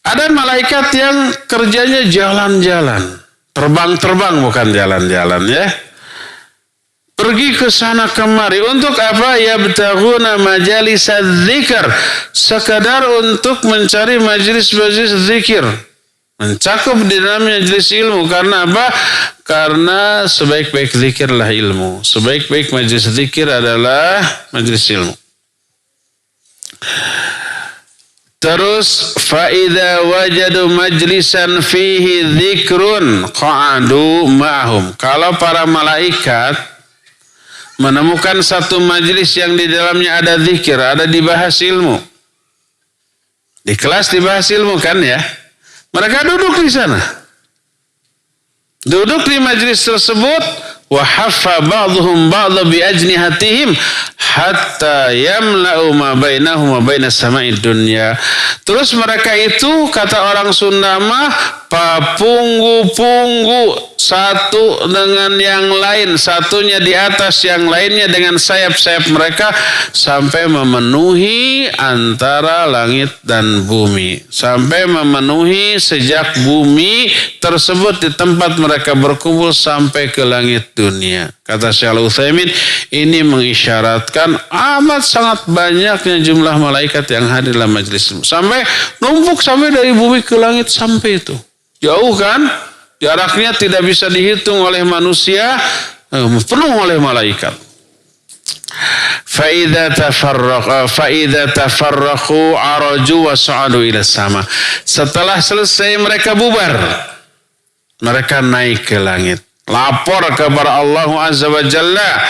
Ada malaikat yang kerjanya jalan-jalan. Terbang-terbang bukan jalan-jalan ya. Pergi ke sana kemari. Untuk apa? Yabtaghuna majalis dzikr. Sekadar untuk mencari majelis-majelis zikir. Mencakup di dalam majelis ilmu. Karena apa? Karena sebaik-baik zikirlah ilmu. Sebaik-baik majelis zikir adalah majelis ilmu. Terus faida wajadu majlisan fihi dzikrun qa'adu ma'hum. Kalau para malaikat menemukan satu majelis yang di dalamnya ada zikir, ada dibahas ilmu. Di kelas dibahas ilmu kan ya? Mereka duduk di sana. Duduk di majelis tersebut. Wa haffa ba'dhum ba'dha bi ajnihatihim hatta yamla'u ma bainahum wa bainas sama'id dunya. Terus mereka itu kata orang Sunda mah papunggu-punggu satu dengan yang lain, satunya di atas yang lainnya dengan sayap-sayap mereka sampai memenuhi antara langit dan bumi, sampai memenuhi sejak bumi tersebut di tempat mereka berkumpul sampai ke langit dunia. Kata Syekh Al-Utsaimin, ini mengisyaratkan amat sangat banyaknya jumlah malaikat yang hadir dalam majelis ilmu. Sampai numpuk sampai dari bumi ke langit sampai itu. Jauh kan? Jaraknya tidak bisa dihitung oleh manusia, penuh oleh malaikat. Fa'idha tafarraqu araju wa sa'adu ila sama. Setelah selesai mereka bubar. Mereka naik ke langit. Lapor kepada Allah Azza wa Jalla.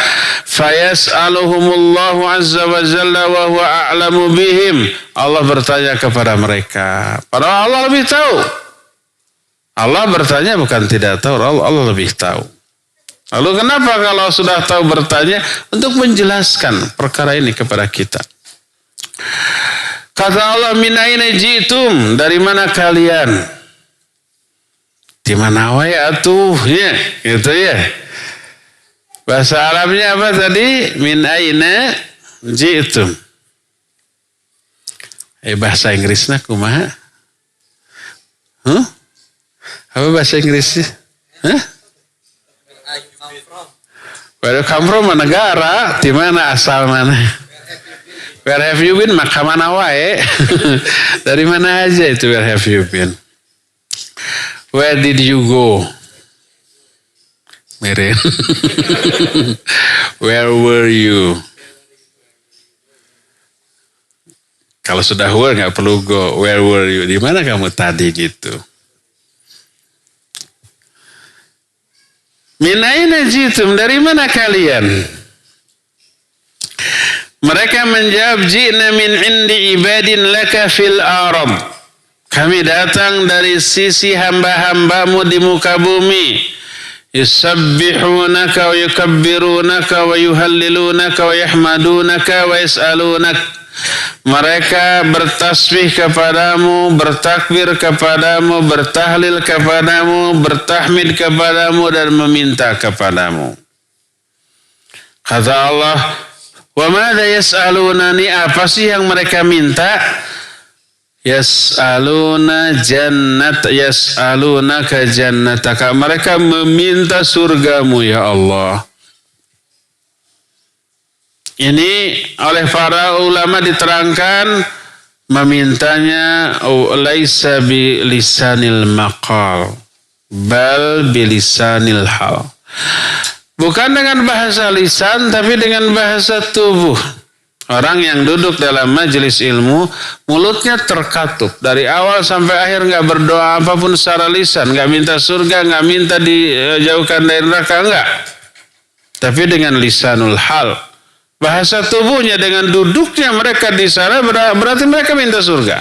Fayas'aluhumullahu Azza wa Jalla wa huwa a'lamu bihim. Allah bertanya kepada mereka. Padahal Allah lebih tahu. Allah bertanya bukan tidak tahu. Allah lebih tahu. Lalu kenapa kalau sudah tahu bertanya? Untuk menjelaskan perkara ini kepada kita. Kata Allah, min aina jitum? Dari mana kalian? Di mana wae atuh ya, gitu ya. Bahasa Arabnya apa tadi? Min aina ji'tum. Bahasa Inggrisnya kumaha? Apa bahasa Inggrisnya? Where you come from? Negara, di mana asal mana? Where have you been? Maka mana wae? Dari mana aja itu where have you been? Where did you go? Meren. Where were you? Kalau sudah were nggak perlu go. Where were you? Di mana kamu tadi gitu? Min aina jitum? Dari mana kalian? Mereka menjawab, ji'na min indi ibadin laka fil arab. Kami datang dari sisi hamba-hambamu di muka bumi. Yusabbihunaka wa yukabbirunaka wa yuhallilunaka wa yahmadunaka wa yas'alunak. Mereka bertasbih kepadamu, bertakbir kepadamu, bertahlil kepadamu, bertahmid kepadamu dan meminta kepadamu. Kata Allah, wa madza yas'alunani? Apa sih yang mereka minta? Yas'alunaka jannataka. Mereka meminta surgamu ya Allah. Ini oleh para ulama diterangkan memintanya laisa bi lisanil maqal bal bi lisanil hal. Bukan dengan bahasa lisan tapi dengan bahasa tubuh. Orang yang duduk dalam majelis ilmu, mulutnya terkatup. Dari awal sampai akhir nggak berdoa apapun secara lisan. Nggak minta surga, nggak minta dijauhkan dari neraka, enggak. Tapi dengan lisanul hal. Bahasa tubuhnya dengan duduknya mereka di sana berarti mereka minta surga.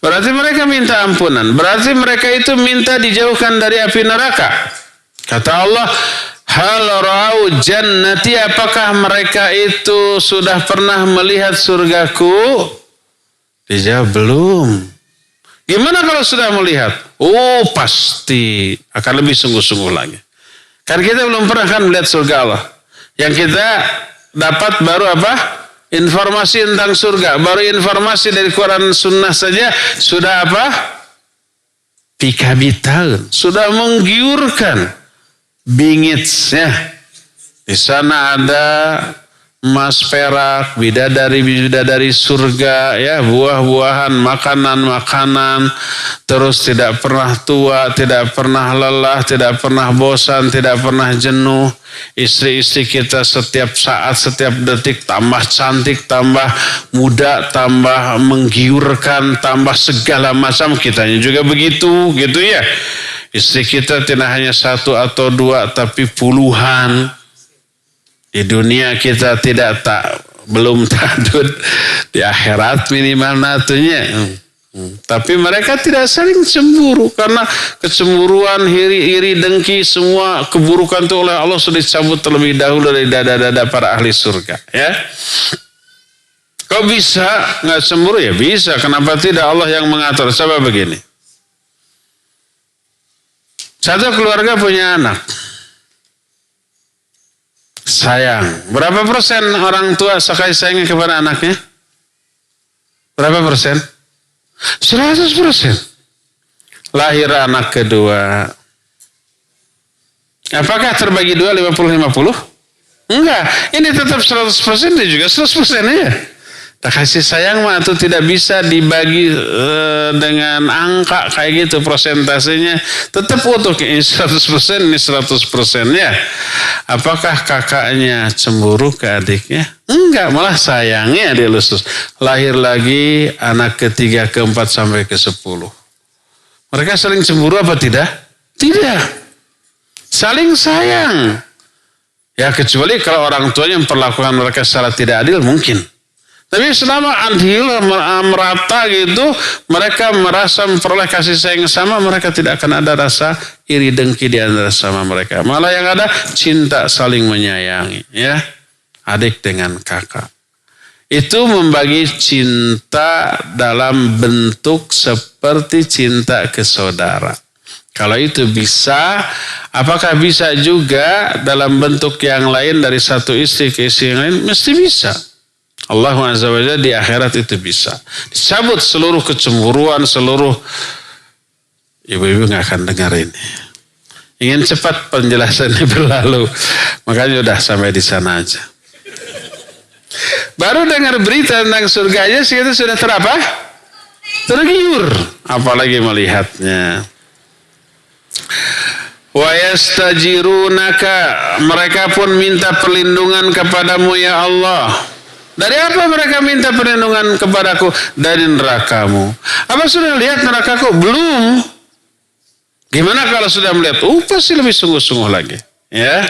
Berarti mereka minta ampunan. Berarti mereka itu minta dijauhkan dari api neraka. Kata Allah, hal ra'au jannati, apakah mereka itu sudah pernah melihat surgaku? Dijawab belum. Gimana kalau sudah melihat? Oh pasti akan lebih sungguh-sungguh lagi. Kan kita belum pernah kan melihat surga Allah. Yang kita dapat baru apa? Informasi tentang surga. Baru informasi dari Quran Sunnah saja sudah apa? Pikabitaun. Sudah menggiurkan. Bingitsnya. Di sana ada emas perak, bidadari surga, ya, buah-buahan, makanan-makanan, terus tidak pernah tua, tidak pernah lelah, tidak pernah bosan, tidak pernah jenuh. Istri-istri kita setiap saat, setiap detik tambah cantik, tambah muda, tambah menggiurkan, tambah segala macam. Kitanya juga begitu, gitu ya. Istri kita tidak hanya satu atau dua, tapi puluhan. Di dunia kita belum tadud, di akhirat minimal natunya. Tapi mereka tidak saling cemburu karena kecemburuan, iri, dengki, semua keburukan itu oleh Allah sudah dicabut terlebih dahulu dari dada-dada para ahli surga. Ya, kok bisa nggak cemburu? Ya bisa. Kenapa tidak Allah yang mengatur? Coba begini. Satu keluarga punya anak. Sayang. Berapa persen orang tua sekali sayangnya kepada anaknya? Berapa persen? 100%. Lahir anak kedua. Apakah terbagi dua 50-50? Enggak. Ini tetap 100%, dia juga 100% aja. Tak kasih sayang mah itu tidak bisa dibagi dengan angka kayak gitu persentasenya. Tetap utuh ini 100%, ini 100% ya. Apakah kakaknya cemburu ke adiknya? Enggak, malah sayangnya dia lusus. Lahir lagi anak ketiga, keempat sampai ke-10. Mereka saling cemburu apa tidak? Tidak. Saling sayang. Ya kecuali kalau orang tuanya memperlakukan mereka secara tidak adil mungkin. Tapi selama adil merata gitu, mereka merasa memperoleh kasih sayang sama, mereka tidak akan ada rasa iri dengki di antara sama mereka. Malah yang ada cinta saling menyayangi, ya. Adik dengan kakak. Itu membagi cinta dalam bentuk seperti cinta ke saudara. Kalau itu bisa, apakah bisa juga dalam bentuk yang lain dari satu istri ke istri yang lain? Mesti bisa. Allah Azza wa Jalla di akhirat itu bisa. Dicabut seluruh kecemburuan, seluruh ibu-ibu nggak akan dengar ini. Ingin cepat penjelasannya berlalu, makanya udah sampai di sana aja. Baru dengar berita tentang surga aja, itu sudah terapa? Tergiur, apalagi melihatnya. Wa yastajirunaka, mereka pun minta perlindungan kepadamu ya Allah. Dari apa mereka minta perlindungan kepadaku? Dari nerakamu. Apa sudah lihat nerakaku? Belum. Gimana kalau sudah melihat? Pasti lebih sungguh-sungguh lagi. Ya.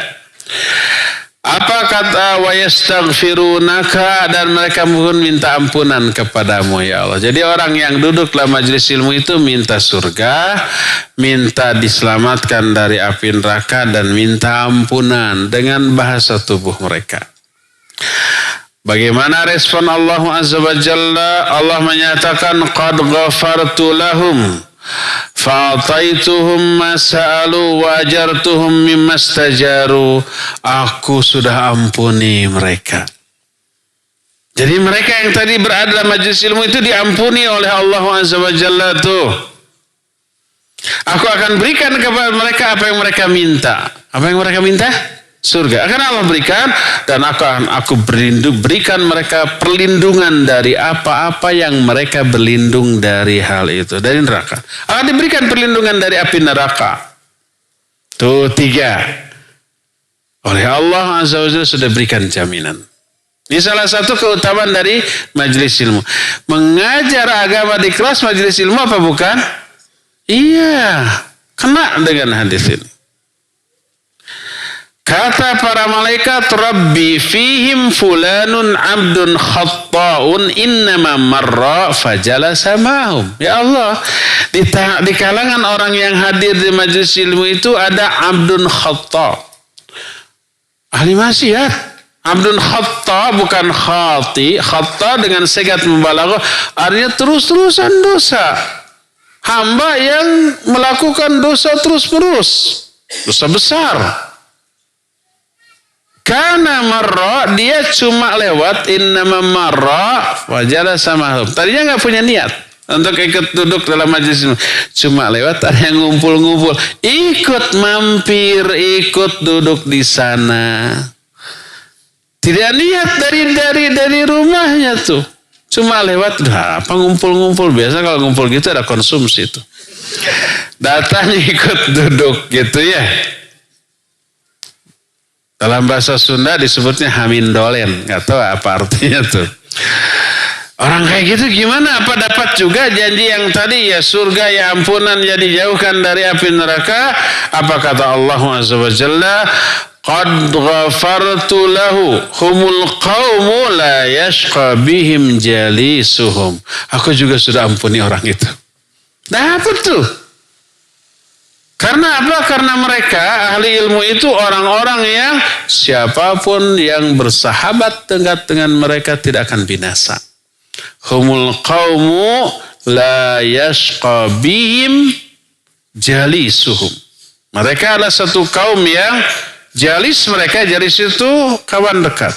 Apa kata wa yastaghfirunaka, dan mereka pun minta ampunan kepadamu ya Allah. Jadi orang yang duduk dalam majelis ilmu itu minta surga, minta diselamatkan dari api neraka, dan minta ampunan dengan bahasa tubuh mereka. Bagaimana respon Allah Azza wa Jalla? Allah menyatakan qad ghafartu lahum fa'ataituhum ma sa'alu wa ajartuhum mimma stajaru. Aku sudah ampuni mereka. Jadi mereka yang tadi berada dalam majelis ilmu itu diampuni oleh Allah Azza wa Jalla tuh. Aku akan berikan kepada mereka apa yang mereka minta. Apa yang mereka minta? Surga akan Allah berikan, dan aku berikan mereka perlindungan dari apa-apa yang mereka berlindung dari hal itu, dari neraka. Akan diberikan perlindungan dari api neraka. Tuh 3. Oleh Allah Azza wa Jalla sudah berikan jaminan. Ini salah satu keutamaan dari majelis ilmu. Mengajar agama di kelas majelis ilmu apa bukan? Iya, kena dengan hadis ini. Kata para malaikat, Rabbi fihim fulanun abdun khatta'un innama marra fajalasa ma'hum. Ya Allah, di kalangan orang yang hadir di majelis ilmu itu ada abdun khatta'. Ahli maksiat. Abdun khatta' bukan khati. Khatta' dengan segat mubalaghah, artinya terus-terusan dosa. Hamba yang melakukan dosa terus-menerus. Dosa besar. Karena marra, dia cuma lewat, innama marra wajala sama. Tadinya nggak punya niat untuk ikut duduk dalam majelis ilmu. Cuma lewat, ada yang ngumpul-ngumpul. Ikut mampir, ikut duduk di sana. Tidak niat dari rumahnya tuh. Cuma lewat, apa ngumpul-ngumpul. Biasa kalau ngumpul gitu ada konsumsi tuh. Datang ikut duduk gitu ya. Dalam bahasa Sunda disebutnya hamindolen. Gak tahu apa artinya tuh. Orang kayak gitu gimana? Apa dapat juga janji yang tadi ya surga ya ampunan ya dijauhkan dari api neraka? Apa kata Allah Azza wa Jalla? Qad ghafartu lahu humul qawmu la yashqa bihim jalisuhum. Aku juga sudah ampuni orang itu. Dapat tuh. Karena apa? Karena mereka ahli ilmu itu orang-orang yang siapapun yang bersahabat dekat dengan mereka tidak akan binasa. Humul qawmu la yashqa bihim jalisuhum. Mereka adalah satu kaum yang jalis mereka, jalis itu kawan dekat.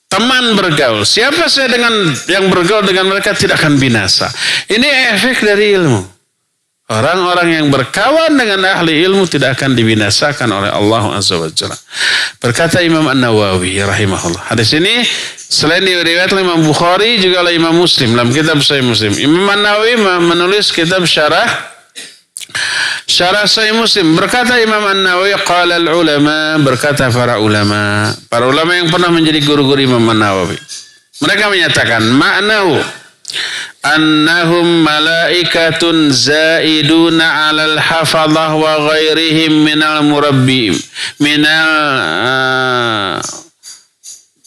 Teman bergaul. Siapa saya dengan yang bergaul dengan mereka tidak akan binasa. Ini efek dari ilmu. Orang-orang yang berkawan dengan ahli ilmu tidak akan dibinasakan oleh Allah Azza wa Jalla. Berkata Imam An-Nawawi rahimahullah. Hadis ini selain diriwayatkan oleh Imam Bukhari juga oleh Imam Muslim dalam kitab Sahih Muslim. Imam An-Nawawi menulis kitab syarah Sahih Muslim. Berkata Imam An-Nawawi, qala al-ulama, berkata para ulama yang pernah menjadi guru-guru Imam An-Nawawi. Mereka menyatakan ma'nahu annahum malaikatun zaiduna 'alal hafadhah wa ghairihim minal murabbiin minal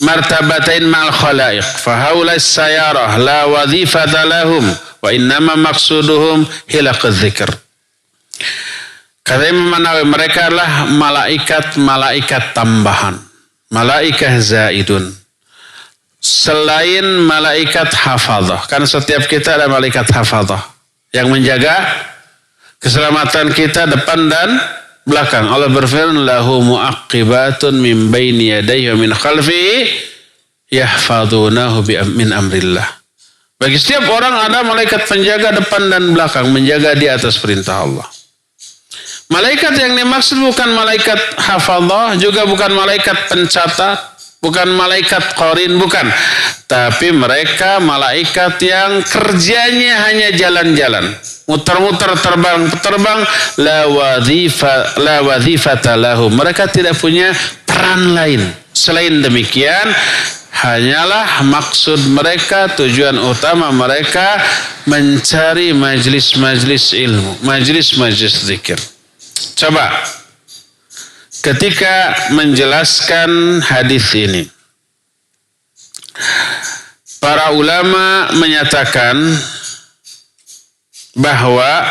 martabatain ma'al khalaiq fa haula as-sayarah la wadhifata lahum wa innama maqsuduhum hilaqadz dzikr. Kata Imam Nawawi, mereka adalah malaikat tambahan, malaikat zaidun. Selain malaikat hafadhah, kan setiap kita ada malaikat hafadhah yang menjaga keselamatan kita depan dan belakang. Allah berfirman, lahu mu'aqibatun min baini yadayhi wa min khalfihi yahfadunahu min amrillah. Bagi setiap orang ada malaikat penjaga depan dan belakang, menjaga di atas perintah Allah. Malaikat yang dimaksud bukan malaikat hafadhah, juga bukan malaikat pencatat, bukan malaikat qarin, bukan. Tapi mereka malaikat yang kerjanya hanya jalan-jalan, muter-muter, terbang, la wadhifata lahum. Mereka tidak punya peran lain. Selain demikian, hanyalah maksud mereka, tujuan utama mereka mencari majlis-majlis ilmu, majlis-majlis zikir. Coba ketika menjelaskan hadis ini, para ulama menyatakan bahwa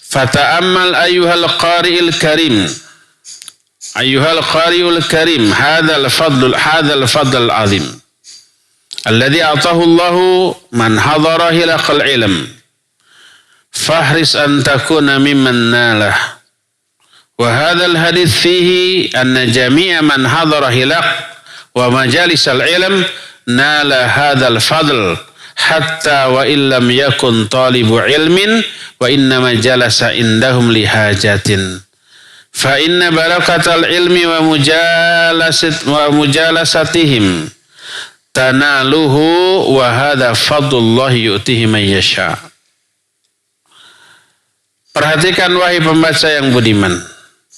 fata'ammal ayyuhal qari'il karim, ayyuhal qari'ul karim, hadzal fadl azim alladhi atahu Allahu man hadara hilaqal ilm fahris an takuna mimman nalah. Wa hadzal hadits fihi anna jami'a man hadara hilaq wa majalis al-ilm nala hadzal fadl hatta wa illam yakun talibu ilmin wa innama jalasa indahum lihajatin. Fa inna barakatal ilmi wa mujalasatihim tanaluhu wa hadha fadlullah yu'tihi man yasha. Perhatikan wahai pembaca yang budiman,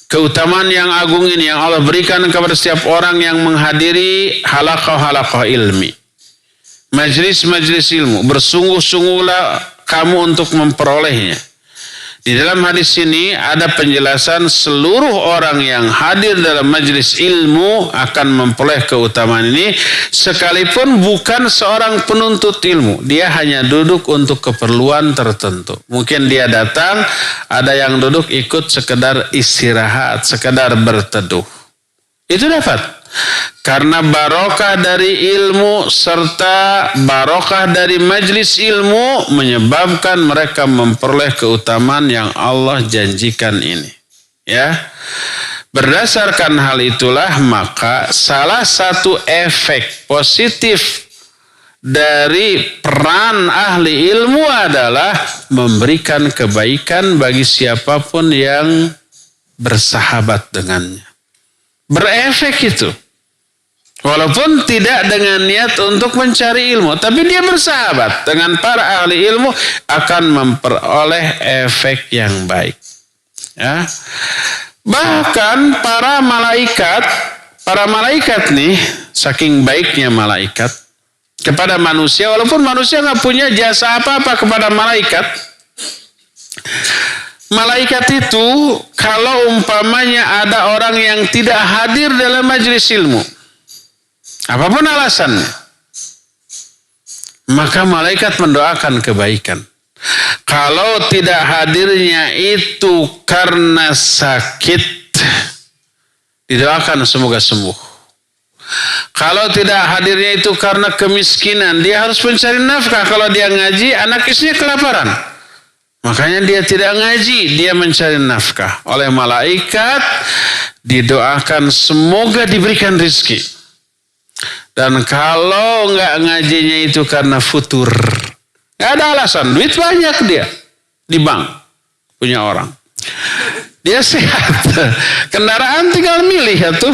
keutamaan yang agung ini yang Allah berikan kepada setiap orang yang menghadiri halaqah-halaqah ilmi, majlis-majlis ilmu. Bersungguh-sungguhlah kamu untuk memperolehnya. Di dalam hadis ini ada penjelasan seluruh orang yang hadir dalam majlis ilmu akan memperoleh keutamaan ini, sekalipun bukan seorang penuntut ilmu. Dia hanya duduk untuk keperluan tertentu. Mungkin dia datang, ada yang duduk ikut sekedar istirahat, sekedar berteduh. Itu dapat. Karena barokah dari ilmu serta barokah dari majlis ilmu menyebabkan mereka memperoleh keutamaan yang Allah janjikan ini. Ya. Berdasarkan hal itulah maka salah satu efek positif dari peran ahli ilmu adalah memberikan kebaikan bagi siapapun yang bersahabat dengannya. Berefek itu. Walaupun tidak dengan niat untuk mencari ilmu, tapi dia bersahabat dengan para ahli ilmu akan memperoleh efek yang baik. Ya. Bahkan para malaikat nih, saking baiknya malaikat kepada manusia, walaupun manusia nggak punya jasa apa-apa kepada malaikat. Malaikat itu kalau umpamanya ada orang yang tidak hadir dalam majelis ilmu, apapun alasannya, maka malaikat mendoakan kebaikan. Kalau tidak hadirnya itu karena sakit, didoakan semoga sembuh. Kalau tidak hadirnya itu karena kemiskinan, dia harus mencari nafkah. Kalau dia ngaji, anak istrinya kelaparan. Makanya dia tidak ngaji, dia mencari nafkah. Oleh malaikat didoakan semoga diberikan rezeki. Dan kalau nggak ngajinya itu karena futur, nggak ada alasan, duit banyak dia di bank, punya orang. Dia sehat, kendaraan tinggal milih ya tuh,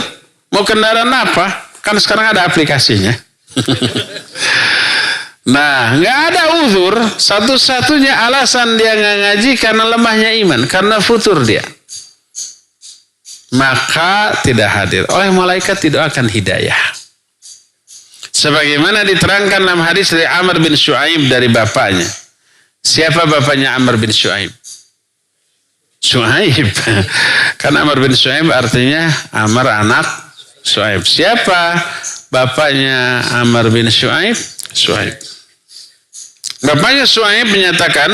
mau kendaraan apa? Kan sekarang ada aplikasinya. Nah, nggak ada uzur, satu-satunya alasan dia nggak ngaji karena lemahnya iman, karena futur dia. Maka tidak hadir. Oleh malaikat didoakan hidayah. Sebagaimana diterangkan dalam hadis dari Amr bin Shu'aib dari bapaknya. Siapa bapaknya Amr bin Shu'aib? Shu'aib. Karena Amr bin Shu'aib artinya Amr anak Shu'aib. Siapa bapaknya Amr bin Shu'aib? Shu'aib. Bapaknya Shu'aib menyatakan,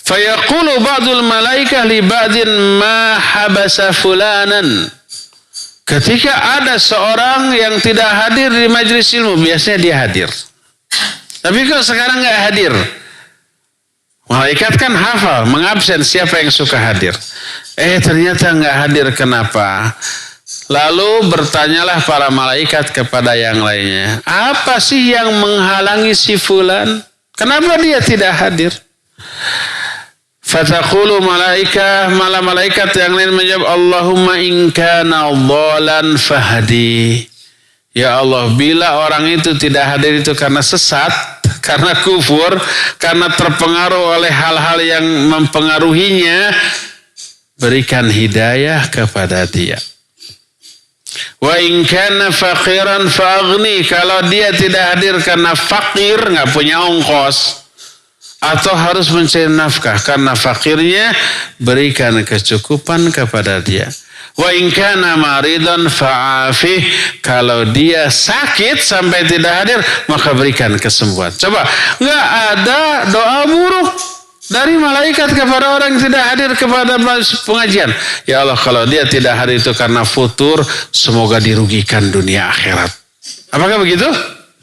fayaqulu ba'dul malaikah li ba'din ma habasa fulanan. Ketika ada seorang yang tidak hadir di majelis ilmu, biasanya dia hadir. Tapi kalau sekarang nggak hadir, malaikat kan hafal, mengabsen siapa yang suka hadir. Ternyata nggak hadir, kenapa? Lalu bertanyalah para malaikat kepada yang lainnya, apa sih yang menghalangi si fulan? Kenapa dia tidak hadir? Fataqulu malaikat yang lain menjawab, Allahumma in kana dhalan fahdi. Ya Allah, bila orang itu tidak hadir itu karena sesat, karena kufur, karena terpengaruh oleh hal-hal yang mempengaruhinya, berikan hidayah kepada dia. Wa in kana faqiran faghni. Kalau dia tidak hadir karena fakir, nggak punya ongkos, atau harus mencari nafkah karena fakirnya, berikan kecukupan kepada dia. Wa in kana maridan fa'afih. Kalau dia sakit sampai tidak hadir, maka berikan kesembuhan. Coba, nggak ada doa buruk dari malaikat kepada orang yang tidak hadir kepada pengajian. Ya Allah, kalau dia tidak hadir itu karena futur, semoga dirugikan dunia akhirat. Apakah begitu?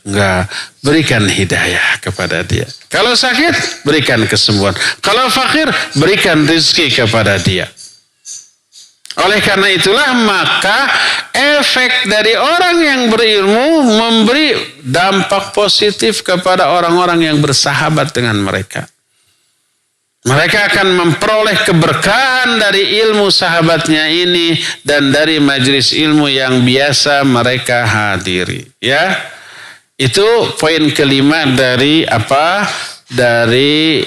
Enggak, berikan hidayah kepada dia. Kalau sakit, berikan kesembuhan. Kalau fakir, berikan rezeki kepada dia. Oleh karena itulah maka efek dari orang yang berilmu memberi dampak positif kepada orang-orang yang bersahabat dengan mereka. Mereka akan memperoleh keberkahan dari ilmu sahabatnya ini dan dari majelis ilmu yang biasa mereka hadiri. Ya. Itu poin kelima dari apa? Dari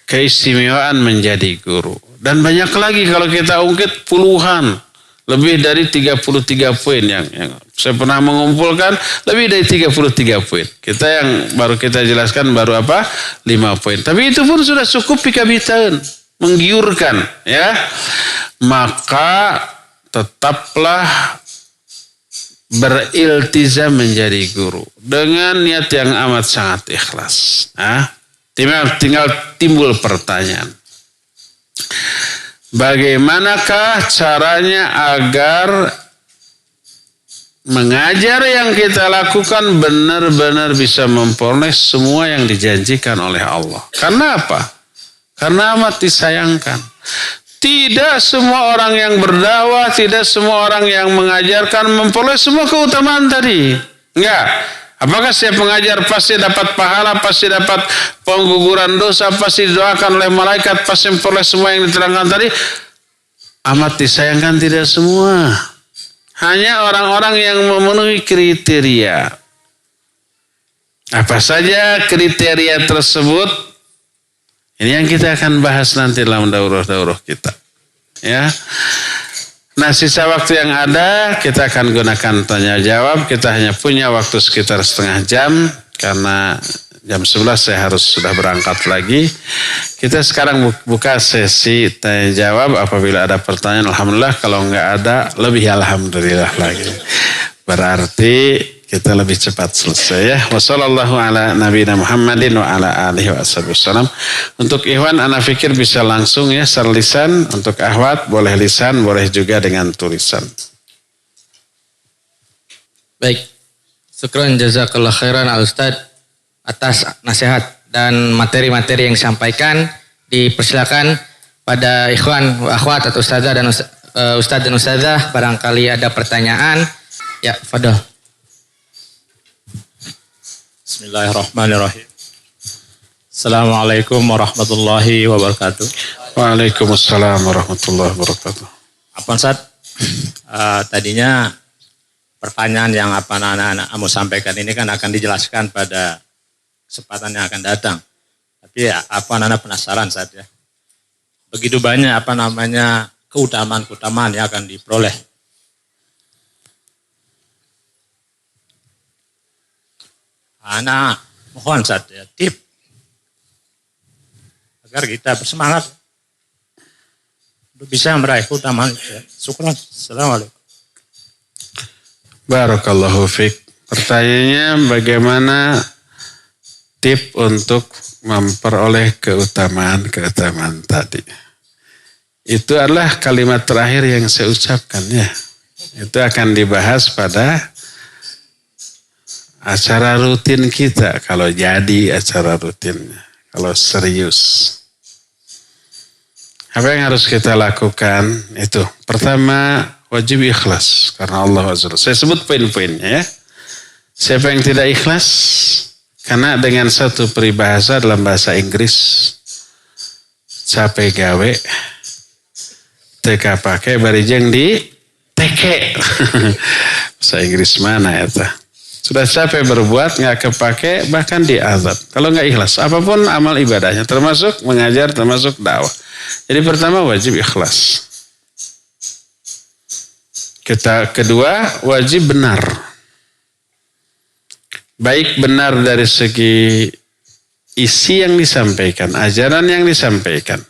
keistimewaan menjadi guru. Dan banyak lagi kalau kita ungkit puluhan. Lebih dari 33 poin yang saya pernah mengumpulkan, lebih dari 33 poin. Kita yang baru kita jelaskan baru apa? 5 poin. Tapi itu pun sudah cukup pikabitan, menggiurkan, ya. Maka tetaplah beriltizam menjadi guru dengan niat yang amat sangat ikhlas. Tinggal timbul pertanyaan, bagaimanakah caranya agar mengajar yang kita lakukan benar-benar bisa memperoleh semua yang dijanjikan oleh Allah? Karena apa? Karena amat disayangkan. Tidak semua orang yang berdakwah, tidak semua orang yang mengajarkan memperoleh semua keutamaan tadi. Enggak. Apakah setiap pengajar pasti dapat pahala, pasti dapat pengguguran dosa, pasti didoakan oleh malaikat, pasti memperoleh semua yang diterangkan tadi? Amat disayangkan tidak semua. Hanya orang-orang yang memenuhi kriteria. Apa saja kriteria tersebut? Ini yang kita akan bahas nanti dalam daurah-daurah kita. Ya. Nah, sisa waktu yang ada kita akan gunakan tanya jawab. Kita hanya punya waktu sekitar setengah jam karena jam 11 saya harus sudah berangkat lagi. Kita sekarang buka sesi tanya jawab. Apabila ada pertanyaan, alhamdulillah. Kalau enggak ada, lebih alhamdulillah lagi. Berarti kita lebih cepat selesai ya. Wassallallahu ala nabiyina Muhammadin wa ala alihi wasallam. Untuk ikhwan, ana fikir bisa langsung ya secara lisan. Untuk akhwat boleh lisan, boleh juga dengan tulisan. Baik. Syukran jazakallah khairan al Ustaz atas nasihat dan materi-materi yang disampaikan. Dipersilakan pada ikhwan wa akhwat atau ustazah dan ustaz dan ustazah barangkali ada pertanyaan. Ya, fadhil. Bismillahirrahmanirrahim. Assalamualaikum warahmatullahi wabarakatuh. Waalaikumsalam warahmatullahi wabarakatuh. Apa Ustaz? Tadinya pertanyaan yang anak-anak mau sampaikan ini kan akan dijelaskan pada kesempatan yang akan datang. Tapi anak-anak penasaran Ustaz ya. Begitu banyak keutamaan-keutamaan yang akan diperoleh. Anak mohon saja tip agar kita bersemangat untuk bisa meraih keutamaan itu. Syukran. Assalamualaikum. Barakallahu fiik. Pertanyaannya bagaimana tip untuk memperoleh keutamaan tadi. Itu adalah kalimat terakhir yang saya ucapkan ya. Itu akan dibahas pada acara rutin kita, kalau jadi acara rutinnya, kalau serius. Apa yang harus kita lakukan? Itu. Pertama, wajib ikhlas. Karena Allah Azza. Saya sebut poin-poinnya ya. Siapa yang tidak ikhlas? Karena dengan satu peribahasa dalam bahasa Inggris, capek gawe, teka pakai barijeng di teke. Bahasa Inggris mana ya ta? Sudah capek berbuat, nggak kepake, bahkan diazab. Kalau nggak ikhlas, apapun amal ibadahnya, termasuk mengajar, termasuk dakwah. Jadi pertama wajib ikhlas. Kedua wajib benar. Baik benar dari segi isi yang disampaikan, ajaran yang disampaikan.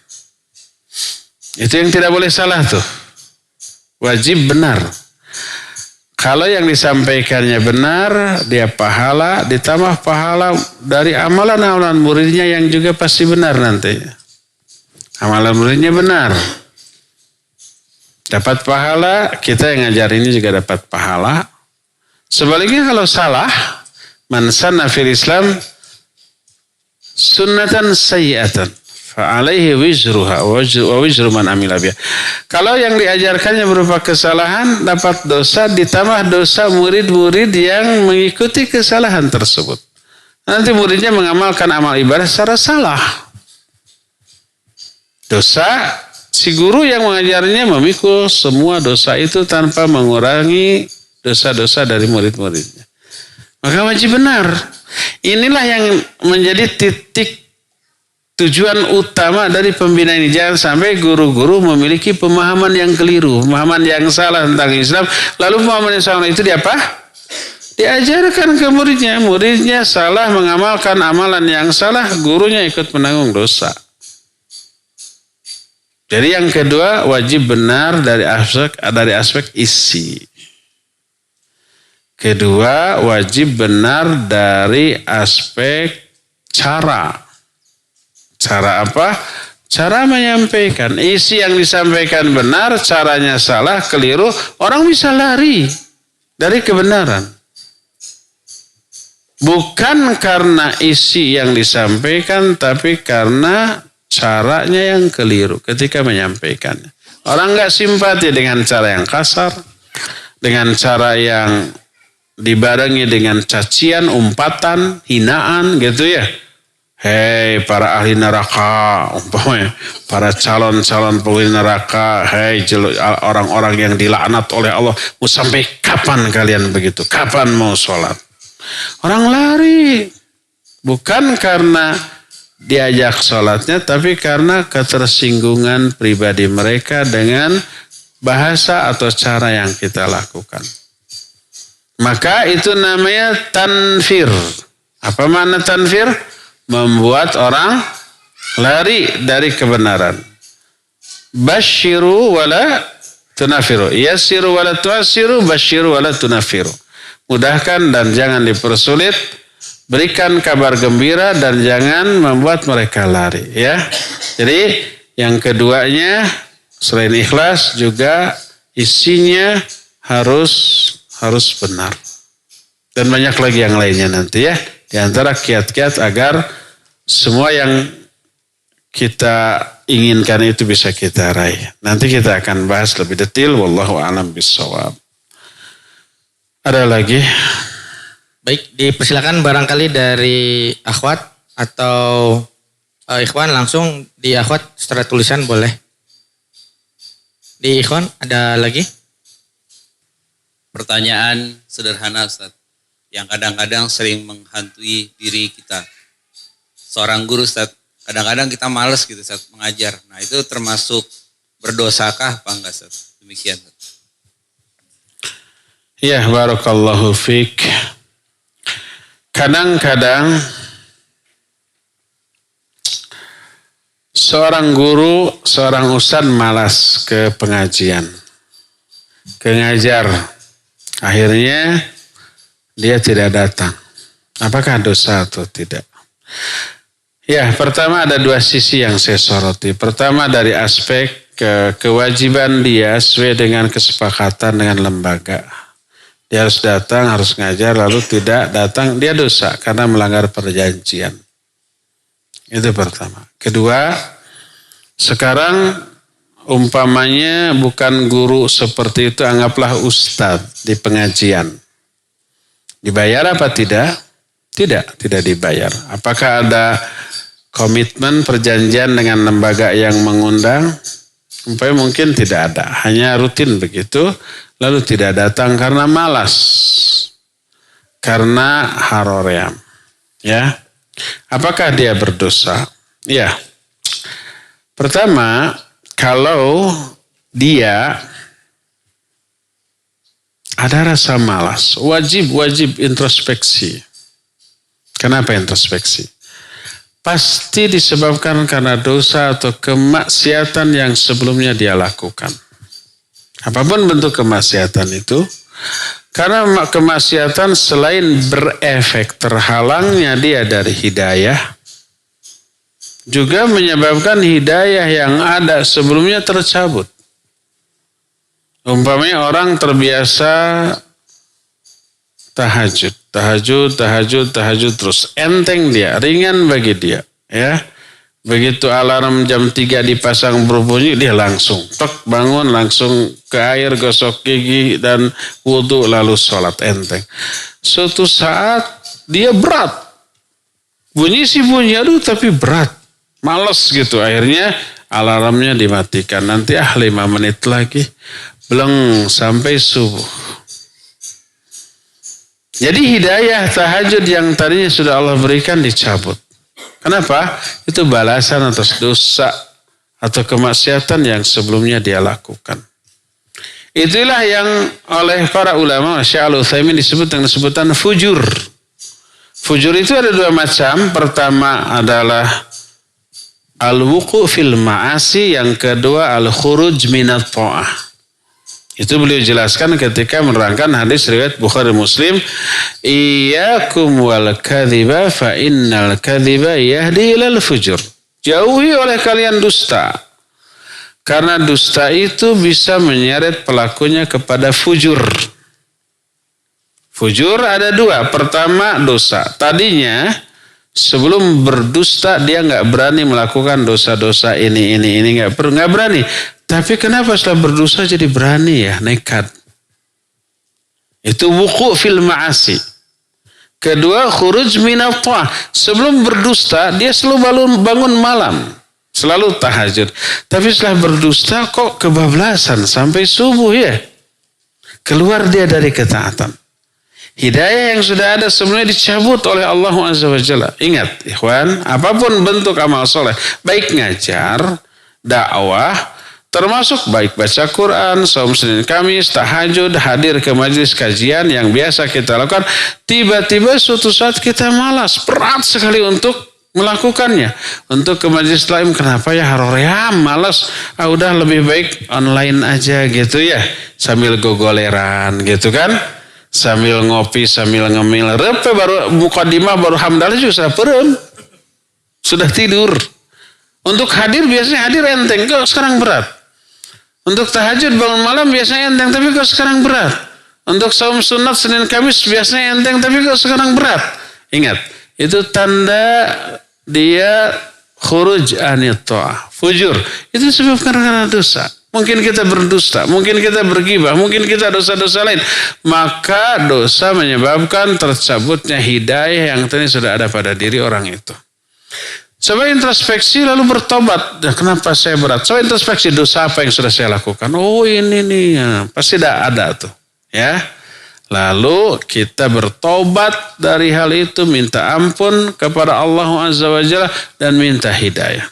Itu yang tidak boleh salah tuh. Wajib benar. Kalau yang disampaikannya benar, dia pahala, ditambah pahala dari amalan-amalan muridnya yang juga pasti benar nanti. Amalan muridnya benar. Dapat pahala, kita yang ngajar ini juga dapat pahala. Sebaliknya kalau salah, man sanna fil Islam sunnatan sayyi'atan fa'alaihi wizruha wa wizru man amila biha. Kalau yang diajarkannya berupa kesalahan, dapat dosa ditambah dosa murid-murid yang mengikuti kesalahan tersebut. Nanti muridnya mengamalkan amal ibadah secara salah. Dosa si guru yang mengajarnya memikul semua dosa itu tanpa mengurangi dosa-dosa dari murid-muridnya. Maka wajib benar. Inilah yang menjadi titik tujuan utama dari pembinaan ini. Jangan sampai guru-guru memiliki pemahaman yang keliru, pemahaman yang salah tentang Islam. Lalu pemahaman yang salah itu diajarkan ke muridnya. Muridnya salah mengamalkan amalan yang salah, gurunya ikut menanggung dosa. Jadi yang kedua wajib benar dari aspek isi. Kedua wajib benar dari aspek cara. Cara apa? Cara menyampaikan. Isi yang disampaikan benar, caranya salah, keliru. Orang bisa lari dari kebenaran. Bukan karena isi yang disampaikan, tapi karena caranya yang keliru ketika menyampaikannya. Orang nggak simpati dengan cara yang kasar, dengan cara yang dibarengi dengan cacian, umpatan, hinaan gitu ya. Hei para ahli neraka, umpamanya para calon-calon penghuni neraka, hei orang-orang yang dilaknat oleh Allah, mau sampai kapan kalian begitu? Kapan mau sholat? Orang lari, bukan karena diajak sholatnya, tapi karena ketersinggungan pribadi mereka dengan bahasa atau cara yang kita lakukan. Maka itu namanya tanfir. Apa makna tanfir? Membuat orang lari dari kebenaran. Basyiru wala tunafiru. Yassiru wala tuassiru, basyiru wala tunafiru. Mudahkan dan jangan dipersulit. Berikan kabar gembira dan jangan membuat mereka lari. Ya. Jadi yang keduanya selain ikhlas juga isinya harus benar. Dan banyak lagi yang lainnya nanti ya. Di antara kiat-kiat agar semua yang kita inginkan itu bisa kita raih. Nanti kita akan bahas lebih detail. Wallahu a'lam bishawab. Ada lagi? Baik, dipersilakan barangkali dari akhwat atau ikhwan langsung di akhwat secara tulisan boleh. Di ikhwan ada lagi? Pertanyaan sederhana Ustaz, yang kadang-kadang sering menghantui diri kita. Seorang guru Ustaz, kadang-kadang kita malas gitu Ustaz mengajar. Nah itu termasuk berdosakah apa enggak Ustaz? Demikian Ustaz. Ya, barakallahu fiik. Kadang-kadang seorang guru, seorang ustadz malas ke pengajian, ke ngajar. Akhirnya dia tidak datang. Apakah dosa atau tidak? Ya, pertama ada dua sisi yang saya soroti. Pertama dari aspek kewajiban dia sesuai dengan kesepakatan dengan lembaga. Dia harus datang, harus ngajar, lalu tidak datang, dia dosa karena melanggar perjanjian. Itu pertama. Kedua, sekarang umpamanya bukan guru seperti itu, anggaplah ustadz di pengajian. Dibayar apa tidak? Tidak dibayar. Apakah ada komitmen perjanjian dengan lembaga yang mengundang? Mungkin tidak ada, hanya rutin begitu. Lalu tidak datang karena malas, karena haroream. Ya, apakah dia berdosa? Ya, pertama, kalau dia ada rasa malas, wajib introspeksi. Kenapa introspeksi? Pasti disebabkan karena dosa atau kemaksiatan yang sebelumnya dia lakukan. Apapun bentuk kemaksiatan itu, karena kemaksiatan selain berefek terhalangnya dia dari hidayah, juga menyebabkan hidayah yang ada sebelumnya tercabut. Umpamanya orang terbiasa tahajud terus, enteng dia, ringan bagi dia, ya. Begitu alarm jam 3 dipasang berbunyi, dia langsung bangun, langsung ke air, gosok gigi dan wudhu, lalu sholat, enteng. Suatu saat dia berat. Bunyi tapi berat. Males gitu. Akhirnya alarmnya dimatikan. Nanti 5 menit lagi. Belum sampai subuh. Jadi hidayah tahajud yang tadinya sudah Allah berikan dicabut. Kenapa? Itu balasan atas dosa atau kemaksiatan yang sebelumnya dia lakukan. Itulah yang oleh para ulama, Syekh Al-Utsaimin disebut dengan sebutan fujur. Fujur itu ada 2 macam. Pertama adalah al-wuqu fil ma'asi, yang kedua al-khuruj minat ta'ah. Itu beliau jelaskan ketika menerangkan hadis riwayat Bukhari Muslim, iyyakum wal kadhiba fa innal kadhiba yahdi ilal fujur. Jauhi oleh kalian dusta, karena dusta itu bisa menyeret pelakunya kepada fujur. Fujur ada 2. Pertama dosa. Tadinya Sebelum berdusta dia nggak berani melakukan dosa-dosa ini nggak berani. Tapi kenapa setelah berdosa jadi berani ya, nekat? Itu wuqu' fil ma'asi. Kedua, khuruj minat ta'ah. Sebelum berdusta dia selalu bangun malam, selalu tahajud. Tapi setelah berdusta kok kebablasan sampai subuh ya. Keluar dia dari ketaatan. Hidayah yang sudah ada sebenarnya dicabut oleh Allah Azza wa Jalla. Ingat, ikhwan, apapun bentuk amal soleh, baik ngajar, dakwah, termasuk baik baca Quran, saum Senin Kamis, tahajud, hadir ke majelis kajian yang biasa kita lakukan, tiba-tiba suatu saat kita malas, berat sekali untuk melakukannya. Untuk ke majelis lain, kenapa ya haroream, malas, udah lebih baik online aja gitu ya, sambil gogoleran gitu kan. Sambil ngopi, sambil ngemil. Repe baru mukadimah, baru hamdalah juga sudah perem. Sudah tidur. Untuk hadir biasanya hadir enteng. Kok sekarang berat? Untuk tahajud bangun malam biasanya enteng. Tapi kok sekarang berat? Untuk saum sunat Senin Kamis biasanya enteng. Tapi kok sekarang berat? Ingat. Itu tanda dia khuruj anit ta'ah. Fujur. Itu disebabkan karena dosa. Mungkin kita berdusta, mungkin kita bergibah, mungkin kita dosa-dosa lain. Maka dosa menyebabkan tercabutnya hidayah yang tadi sudah ada pada diri orang itu. Coba introspeksi lalu bertobat. Nah, kenapa saya berat? Coba introspeksi dosa apa yang sudah saya lakukan. Oh ini nih, ya, pasti ada tuh. Ya. Lalu kita bertobat dari hal itu, minta ampun kepada Allah Azza wa Jalla dan minta hidayah.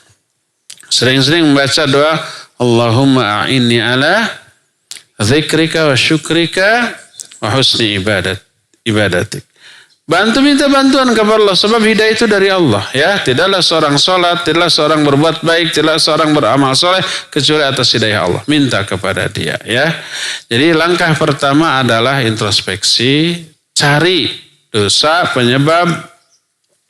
Sering-sering membaca doa, Allahumma a'inni ala zikrika wa syukrika wa husni ibadatik. Bantu minta bantuan kepada Allah. Sebab hidayah itu dari Allah. Ya, tidaklah seorang sholat, tidaklah seorang berbuat baik, tidaklah seorang beramal soleh kecuali atas hidayah Allah. Minta kepada dia. Ya, jadi langkah pertama adalah introspeksi. Cari dosa penyebab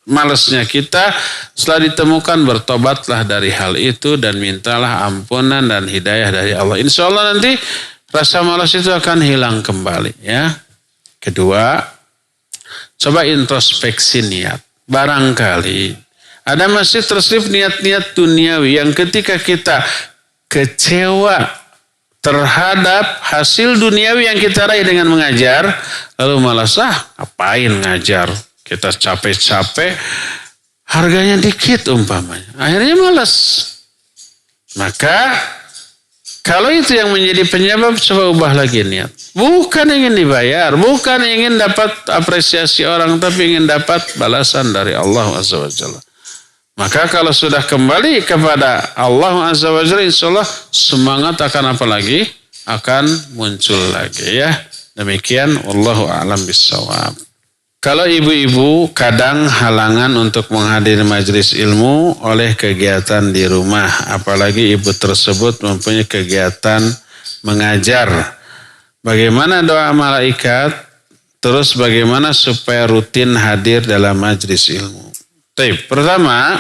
malasnya kita. Setelah ditemukan, bertobatlah dari hal itu dan mintalah ampunan dan hidayah dari Allah. Insya Allah nanti rasa malas itu akan hilang kembali. Ya. Kedua, coba introspeksi niat. Barangkali ada masih terselip niat-niat duniawi yang ketika kita kecewa terhadap hasil duniawi yang kita raih dengan mengajar, lalu malas, ngapain ngajar? Kita capek-capek, harganya dikit umpamanya. Akhirnya malas. Maka kalau itu yang menjadi penyebab, coba ubah lagi niat. Bukan ingin dibayar, bukan ingin dapat apresiasi orang, tapi ingin dapat balasan dari Allah Azza wa Jalla. Maka kalau sudah kembali kepada Allah Azza wa Jalla, insya Allah semangat akan apa lagi? Akan muncul lagi ya. Demikian, wallahu a'lam bishawab. Kalau ibu-ibu kadang halangan untuk menghadiri majelis ilmu oleh kegiatan di rumah, apalagi ibu tersebut mempunyai kegiatan mengajar. Bagaimana doa malaikat? Terus bagaimana supaya rutin hadir dalam majelis ilmu? Pertama,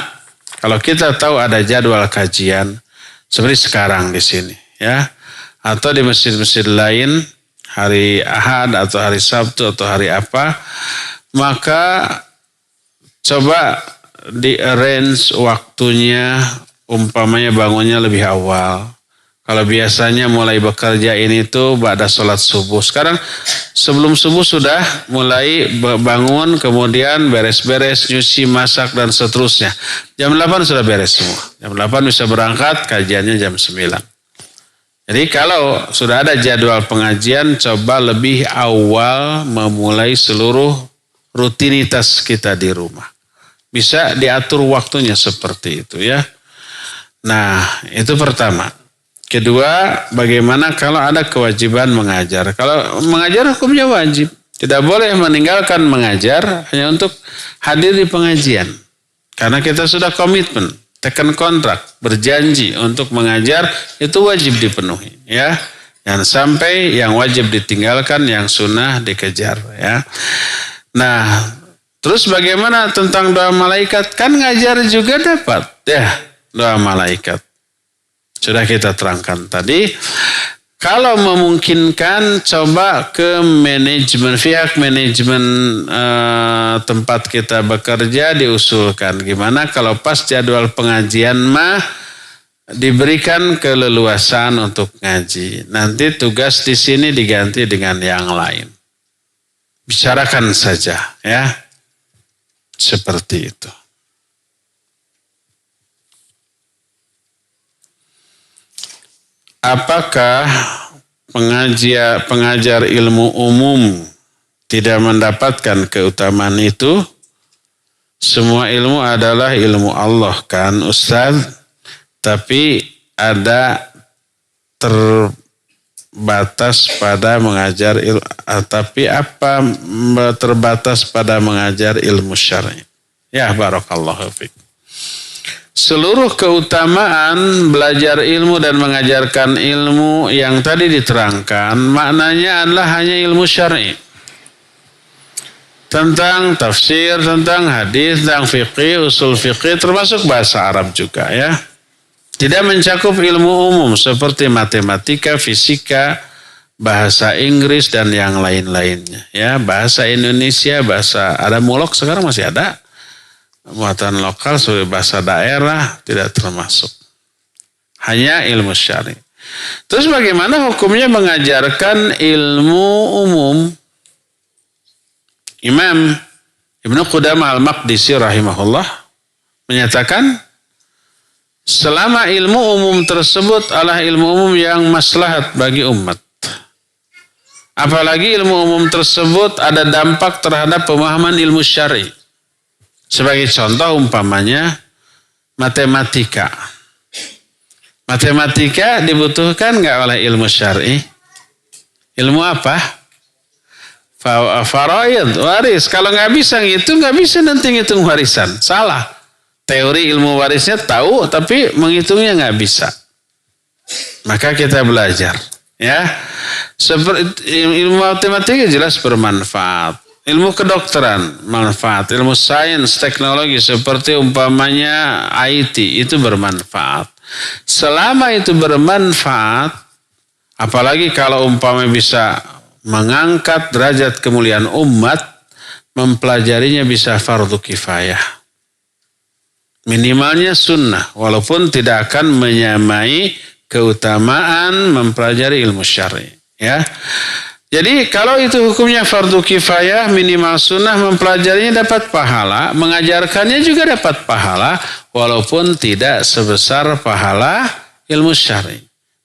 kalau kita tahu ada jadwal kajian seperti sekarang di sini, ya, atau di masjid-masjid lain hari Ahad atau hari Sabtu atau hari apa, maka coba di-arrange waktunya, umpamanya bangunnya lebih awal. Kalau biasanya mulai bekerja ini tuh ba'da sholat subuh. Sekarang sebelum subuh sudah mulai bangun, kemudian beres-beres, nyuci, masak, dan seterusnya. Jam 8 sudah beres semua. Jam 8 bisa berangkat, kajiannya jam 9. Jadi kalau sudah ada jadwal pengajian, coba lebih awal memulai seluruh rutinitas kita di rumah. Bisa diatur waktunya seperti itu ya. Nah, itu pertama. Kedua, bagaimana kalau ada kewajiban mengajar? Kalau mengajar hukumnya wajib. Tidak boleh meninggalkan mengajar hanya untuk hadir di pengajian. Karena kita sudah komitmen, tekan kontrak, berjanji untuk mengajar, itu wajib dipenuhi ya. Jangan sampai yang wajib ditinggalkan, yang sunnah dikejar ya. Nah, terus bagaimana tentang doa malaikat? Kan ngajar juga dapat ya doa malaikat. Sudah kita terangkan tadi. Kalau memungkinkan coba ke manajemen, pihak manajemen tempat kita bekerja diusulkan. Gimana kalau pas jadwal pengajian mah diberikan keleluasan untuk ngaji. Nanti tugas di sini diganti dengan yang lain. Bicarakan saja ya. Seperti itu. Apakah pengajar ilmu umum tidak mendapatkan keutamaan itu? Semua ilmu adalah ilmu Allah kan Ustaz, tapi ada terbatas pada mengajar tapi apa terbatas pada mengajar ilmu syar'i? Ya barakallahu fiik. Seluruh keutamaan belajar ilmu dan mengajarkan ilmu yang tadi diterangkan maknanya adalah hanya ilmu syar'i. Tentang tafsir, tentang hadis, tentang fikih, usul fikih termasuk bahasa Arab juga ya. Tidak mencakup ilmu umum seperti matematika, fisika, bahasa Inggris dan yang lain-lainnya ya. Bahasa Indonesia, bahasa ada mulok sekarang masih ada. Muatan lokal sebagai bahasa daerah tidak termasuk. Hanya ilmu syar'i. Terus bagaimana hukumnya mengajarkan ilmu umum? Imam Ibnu Qudamah Al-Maqdisi rahimahullah menyatakan selama ilmu umum tersebut adalah ilmu umum yang maslahat bagi umat. Apalagi ilmu umum tersebut ada dampak terhadap pemahaman ilmu syar'i. Sebagai contoh umpamanya matematika. Matematika dibutuhkan nggak oleh ilmu syar'i? Ilmu apa? Faraid, waris. Kalau nggak bisa ngitung, nggak bisa nanti ngitung warisan. Salah. Teori ilmu warisnya tahu, tapi menghitungnya nggak bisa. Maka kita belajar. Ya, seperti ilmu matematika jelas bermanfaat. Ilmu kedokteran, manfaat. Ilmu sains, teknologi seperti umpamanya IT itu bermanfaat. Selama itu bermanfaat, apalagi kalau umpamanya bisa mengangkat derajat kemuliaan umat, mempelajarinya bisa fardu kifayah. Minimalnya sunnah, walaupun tidak akan menyamai keutamaan mempelajari ilmu syar'i. Ya. Jadi kalau itu hukumnya fardu kifayah, minimal sunnah, mempelajarinya dapat pahala, mengajarkannya juga dapat pahala, walaupun tidak sebesar pahala ilmu syar'i.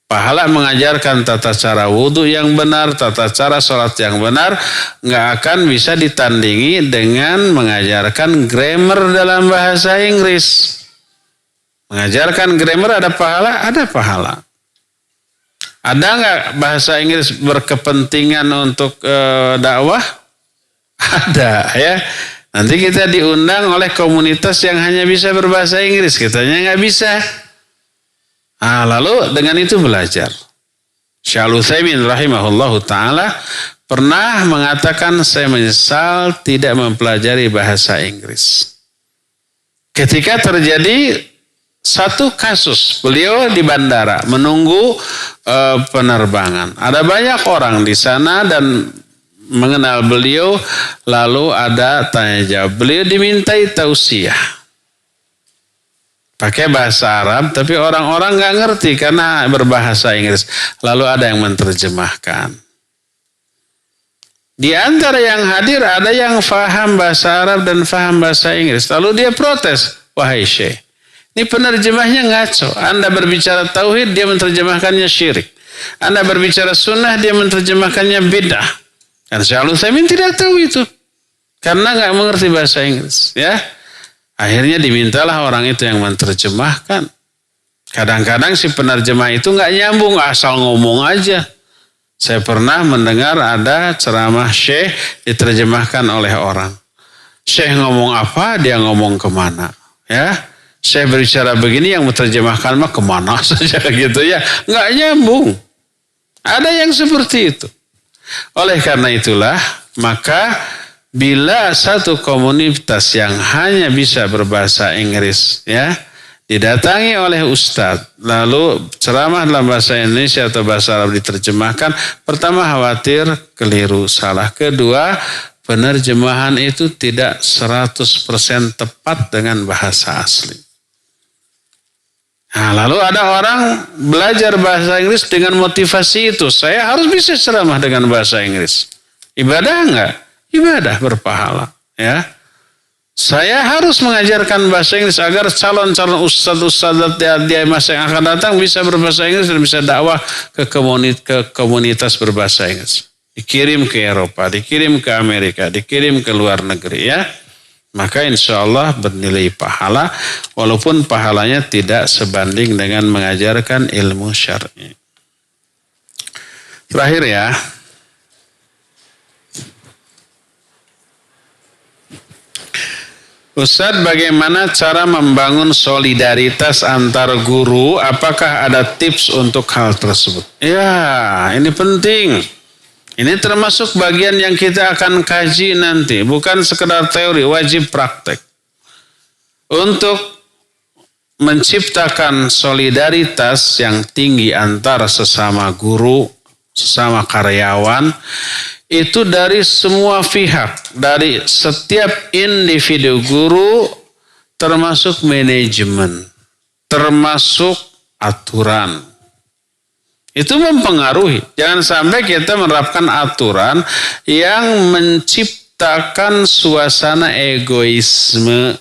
Pahala mengajarkan tata cara wudhu yang benar, tata cara sholat yang benar, nggak akan bisa ditandingi dengan mengajarkan grammar dalam bahasa Inggris. Mengajarkan grammar ada pahala, ada pahala. Ada nggak bahasa Inggris berkepentingan untuk dakwah? Ada ya. Nanti kita diundang oleh komunitas yang hanya bisa berbahasa Inggris, kitanya nggak bisa. Lalu dengan itu belajar. Syekh Al-Utsaimin rahimahullahu taala pernah mengatakan saya menyesal tidak mempelajari bahasa Inggris. Ketika terjadi satu kasus, beliau di bandara menunggu penerbangan. Ada banyak orang di sana dan mengenal beliau, lalu ada tanya jawab. Beliau dimintai tausiah. Pakai bahasa Arab, tapi orang-orang nggak ngerti karena berbahasa Inggris. Lalu ada yang menerjemahkan. Di antara yang hadir ada yang faham bahasa Arab dan faham bahasa Inggris. Lalu dia protes, wahai Syekh, ini penerjemahnya ngaco. Anda berbicara tauhid, dia menerjemahkannya syirik. Anda berbicara sunnah, dia menerjemahkannya bid'ah. Kan Syekh Al-Utsaimin tidak tahu itu. Karena nggak mengerti bahasa Inggris. Ya. Akhirnya dimintalah orang itu yang menerjemahkan. Kadang-kadang si penerjemah itu nggak nyambung, asal ngomong aja. Saya pernah mendengar ada ceramah Syekh diterjemahkan oleh orang. Syekh ngomong apa, dia ngomong kemana. Ya. Saya berbicara begini, yang menerjemahkan mah kemana saja gitu ya. Nggak nyambung. Ada yang seperti itu. Oleh karena itulah, maka bila satu komunitas yang hanya bisa berbahasa Inggris ya didatangi oleh ustadz, lalu ceramah dalam bahasa Indonesia atau bahasa Arab diterjemahkan, pertama khawatir keliru, salah. Kedua, penerjemahan itu tidak 100% tepat dengan bahasa asli. Nah, lalu ada orang belajar bahasa Inggris dengan motivasi itu, saya harus bisa ceramah dengan bahasa Inggris. Ibadah enggak? Ibadah, berpahala. Ya. Saya harus mengajarkan bahasa Inggris agar calon-calon ustadz-ustadz di masa yang akan datang bisa berbahasa Inggris dan bisa dakwah ke komunitas berbahasa Inggris. Dikirim ke Eropa, dikirim ke Amerika, dikirim ke luar negeri ya. Maka insya Allah bernilai pahala walaupun pahalanya tidak sebanding dengan mengajarkan ilmu syar'i. Terakhir ya. Ustadz, bagaimana cara membangun solidaritas antar guru? Apakah ada tips untuk hal tersebut? Ya, ini penting. Ini termasuk bagian yang kita akan kaji nanti. Bukan sekedar teori, wajib praktek. Untuk menciptakan solidaritas yang tinggi antara sesama guru, sesama karyawan, itu dari semua pihak, dari setiap individu guru, termasuk manajemen, termasuk aturan. Itu mempengaruhi. Jangan sampai kita menerapkan aturan yang menciptakan suasana egoisme,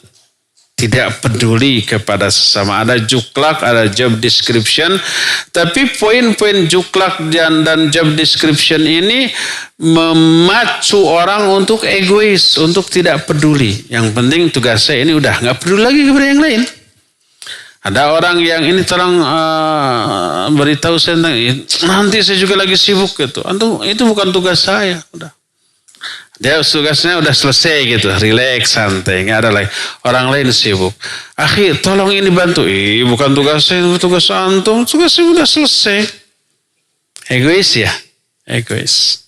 tidak peduli kepada sesama. Ada juklak, ada job description. Tapi poin-poin juklak dan job description ini memacu orang untuk egois, untuk tidak peduli. Yang penting tugas saya ini udah nggak peduli lagi kepada yang lain. Ada orang yang ini tolong beritahu saya tentang nanti saya juga lagi sibuk gitu. Itu bukan tugas saya. Udah. Dia tugasnya udah selesai gitu, relax, santai, nggak ada lagi. Orang lain sibuk. Akhi, tolong ini bantu. Bukan tugas saya, tugas antum. Tugas saya udah selesai. Egois ya, egois.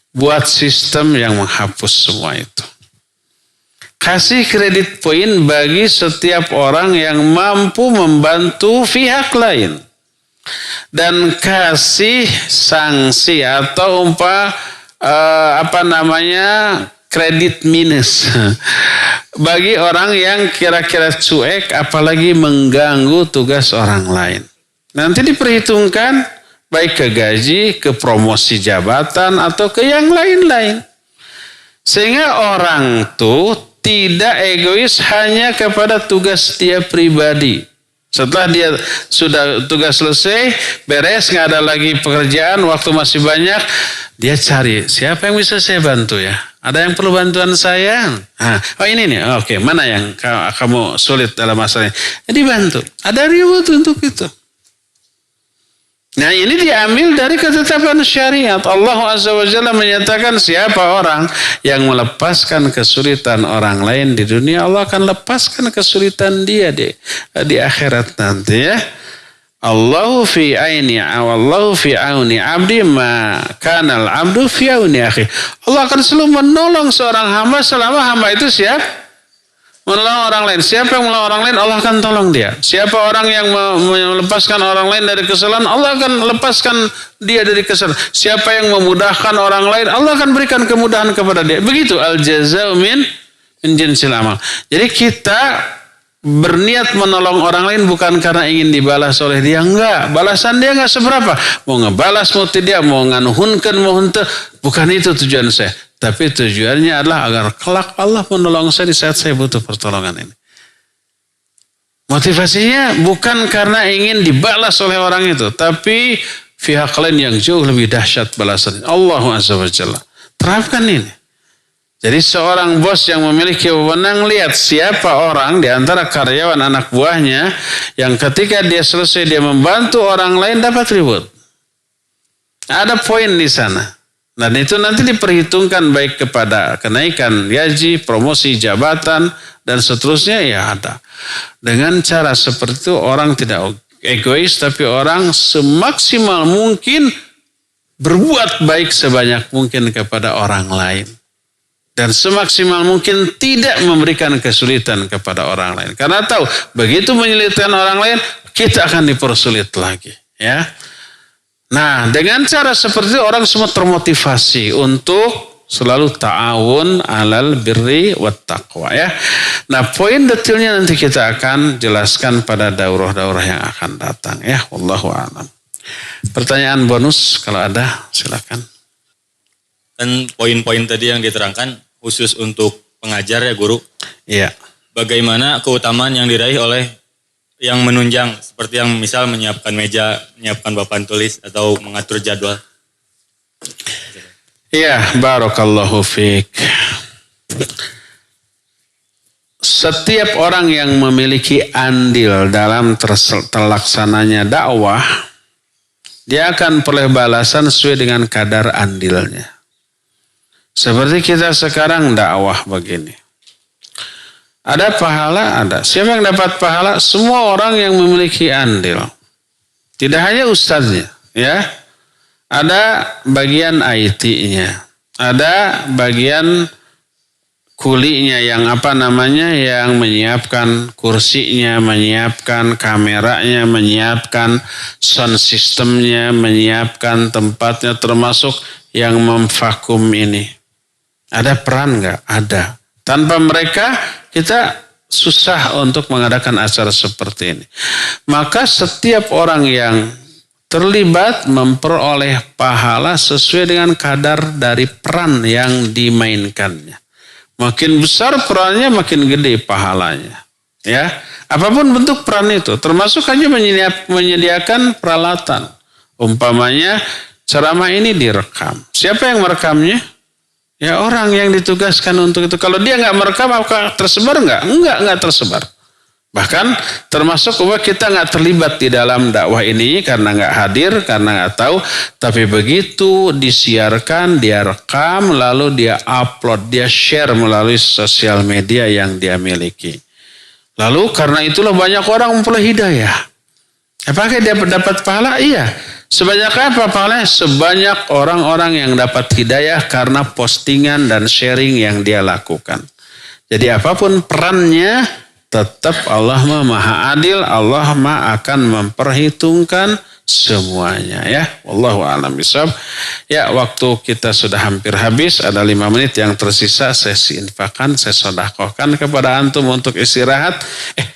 Buat sistem yang menghapus semua itu. Kasih kredit poin bagi setiap orang yang mampu membantu pihak lain. Dan kasih sanksi atau kredit minus bagi orang yang kira-kira cuek apalagi mengganggu tugas orang lain. Nanti diperhitungkan baik ke gaji, ke promosi jabatan atau ke yang lain-lain. Sehingga orang tuh tidak egois hanya kepada tugas dia pribadi. Setelah dia sudah tugas selesai, beres, nggak ada lagi pekerjaan, waktu masih banyak, dia cari siapa yang bisa saya bantu ya. Ada yang perlu bantuan saya? Ini nih, oke, mana yang kamu sulit dalam masalah ini? Jadi bantu. Ada reward untuk itu. Nah ini diambil dari ketetapan syariat. Allah Azza wa Jalla menyatakan siapa orang yang melepaskan kesulitan orang lain di dunia, Allah akan lepaskan kesulitan dia di akhirat nanti ya. Allahu fi aini wallahu fi auni abdi ma kana al-abdu fi auni akhi. Allah akan selalu menolong seorang hamba selama hamba itu siap menolong orang lain. Siapa yang menolong orang lain, Allah akan tolong dia. Siapa orang yang melepaskan orang lain dari kesalahan, Allah akan lepaskan dia dari kesalahan. Siapa yang memudahkan orang lain, Allah akan berikan kemudahan kepada dia. Begitu al-jazau min jinsil amal. Jadi kita berniat menolong orang lain bukan karena ingin dibalas oleh dia. Enggak, balasan dia enggak seberapa. Mau ngebalas mau tidak, mau nganuhunkan mau henteu, bukan itu tujuan saya. Tapi tujuannya adalah agar kelak Allah menolong saya di saat saya butuh pertolongan ini. Motivasinya bukan karena ingin dibalas oleh orang itu, tapi pihak lain yang jauh lebih dahsyat balasan. Allah Azza wa Jalla. Terapkan ini. Jadi seorang bos yang memiliki wewenang, lihat siapa orang di antara karyawan anak buahnya yang ketika dia selesai dia membantu orang lain dapat reward. Ada poin di sana. Dan itu nanti diperhitungkan baik kepada kenaikan gaji, promosi jabatan, dan seterusnya ya ada. Dengan cara seperti itu orang tidak egois, tapi orang semaksimal mungkin berbuat baik sebanyak mungkin kepada orang lain. Dan semaksimal mungkin tidak memberikan kesulitan kepada orang lain. Karena tahu, begitu menyulitkan orang lain, kita akan dipersulit lagi. Ya. Nah, dengan cara seperti itu orang semua termotivasi untuk selalu ta'awun alal birri wat taqwa ya. Nah, poin detailnya nanti kita akan jelaskan pada daurah-daurah yang akan datang ya. Wallahu a'lam. Pertanyaan bonus kalau ada silakan. Kan poin-poin tadi yang diterangkan khusus untuk pengajar ya guru. Iya. Bagaimana keutamaan yang diraih oleh yang menunjang seperti yang misal menyiapkan meja, menyiapkan papan tulis atau mengatur jadwal. Iya, barakallahu fiik. Setiap orang yang memiliki andil dalam terlaksananya dakwah, dia akan peroleh balasan sesuai dengan kadar andilnya. Seperti kita sekarang dakwah begini. Ada pahala, ada. Siapa yang dapat pahala? Semua orang yang memiliki andil. Tidak hanya ustaznya, ya. Ada bagian IT-nya. Ada bagian kulinya yang yang menyiapkan kursinya, menyiapkan kameranya, menyiapkan sound systemnya, menyiapkan tempatnya, termasuk yang memvakum ini. Ada peran enggak? Ada. Tanpa mereka kita susah untuk mengadakan acara seperti ini. Maka setiap orang yang terlibat memperoleh pahala sesuai dengan kadar dari peran yang dimainkannya. Makin besar perannya, makin gede pahalanya. Ya, apapun bentuk peran itu, termasuk hanya menyediakan peralatan. Umpamanya ceramah ini direkam. Siapa yang merekamnya? Ya orang yang ditugaskan untuk itu. Kalau dia nggak merekam, apakah tersebar nggak? Nggak tersebar. Bahkan termasuk bahwa kita nggak terlibat di dalam dakwah ini karena nggak hadir, karena nggak tahu. Tapi begitu disiarkan, dia rekam, lalu dia upload, dia share melalui sosial media yang dia miliki. Lalu karena itulah banyak orang memperoleh hidayah. Apakah dia dapat pahala? Iya. Sebanyak apa pahalanya? Sebanyak orang-orang yang dapat hidayah karena postingan dan sharing yang dia lakukan. Jadi apapun perannya, tetap Allah Maha Adil, Allah akan memperhitungkan semuanya ya. Wallahu a'lam bishawab. Ya, waktu kita sudah hampir habis, ada 5 menit yang tersisa, saya infakkan, saya sedekahkan kepada antum untuk istirahat.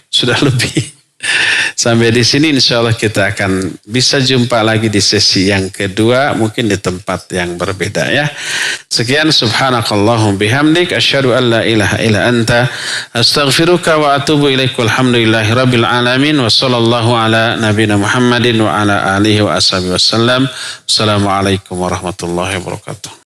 Sudah lebih. Sampai di sini insya Allah kita akan bisa jumpa lagi di sesi yang kedua, mungkin di tempat yang berbeda ya. Sekian, subhanakallahum bihamdik, asyhadu an la ilaha illa anta, astaghfiruka wa atubu ilaik, walhamdulillahi rabbil alamin, wa sallallahu ala nabina Muhammadin wa ala alihi wa ashabihi wasallam. Assalamualaikum warahmatullahi wabarakatuh.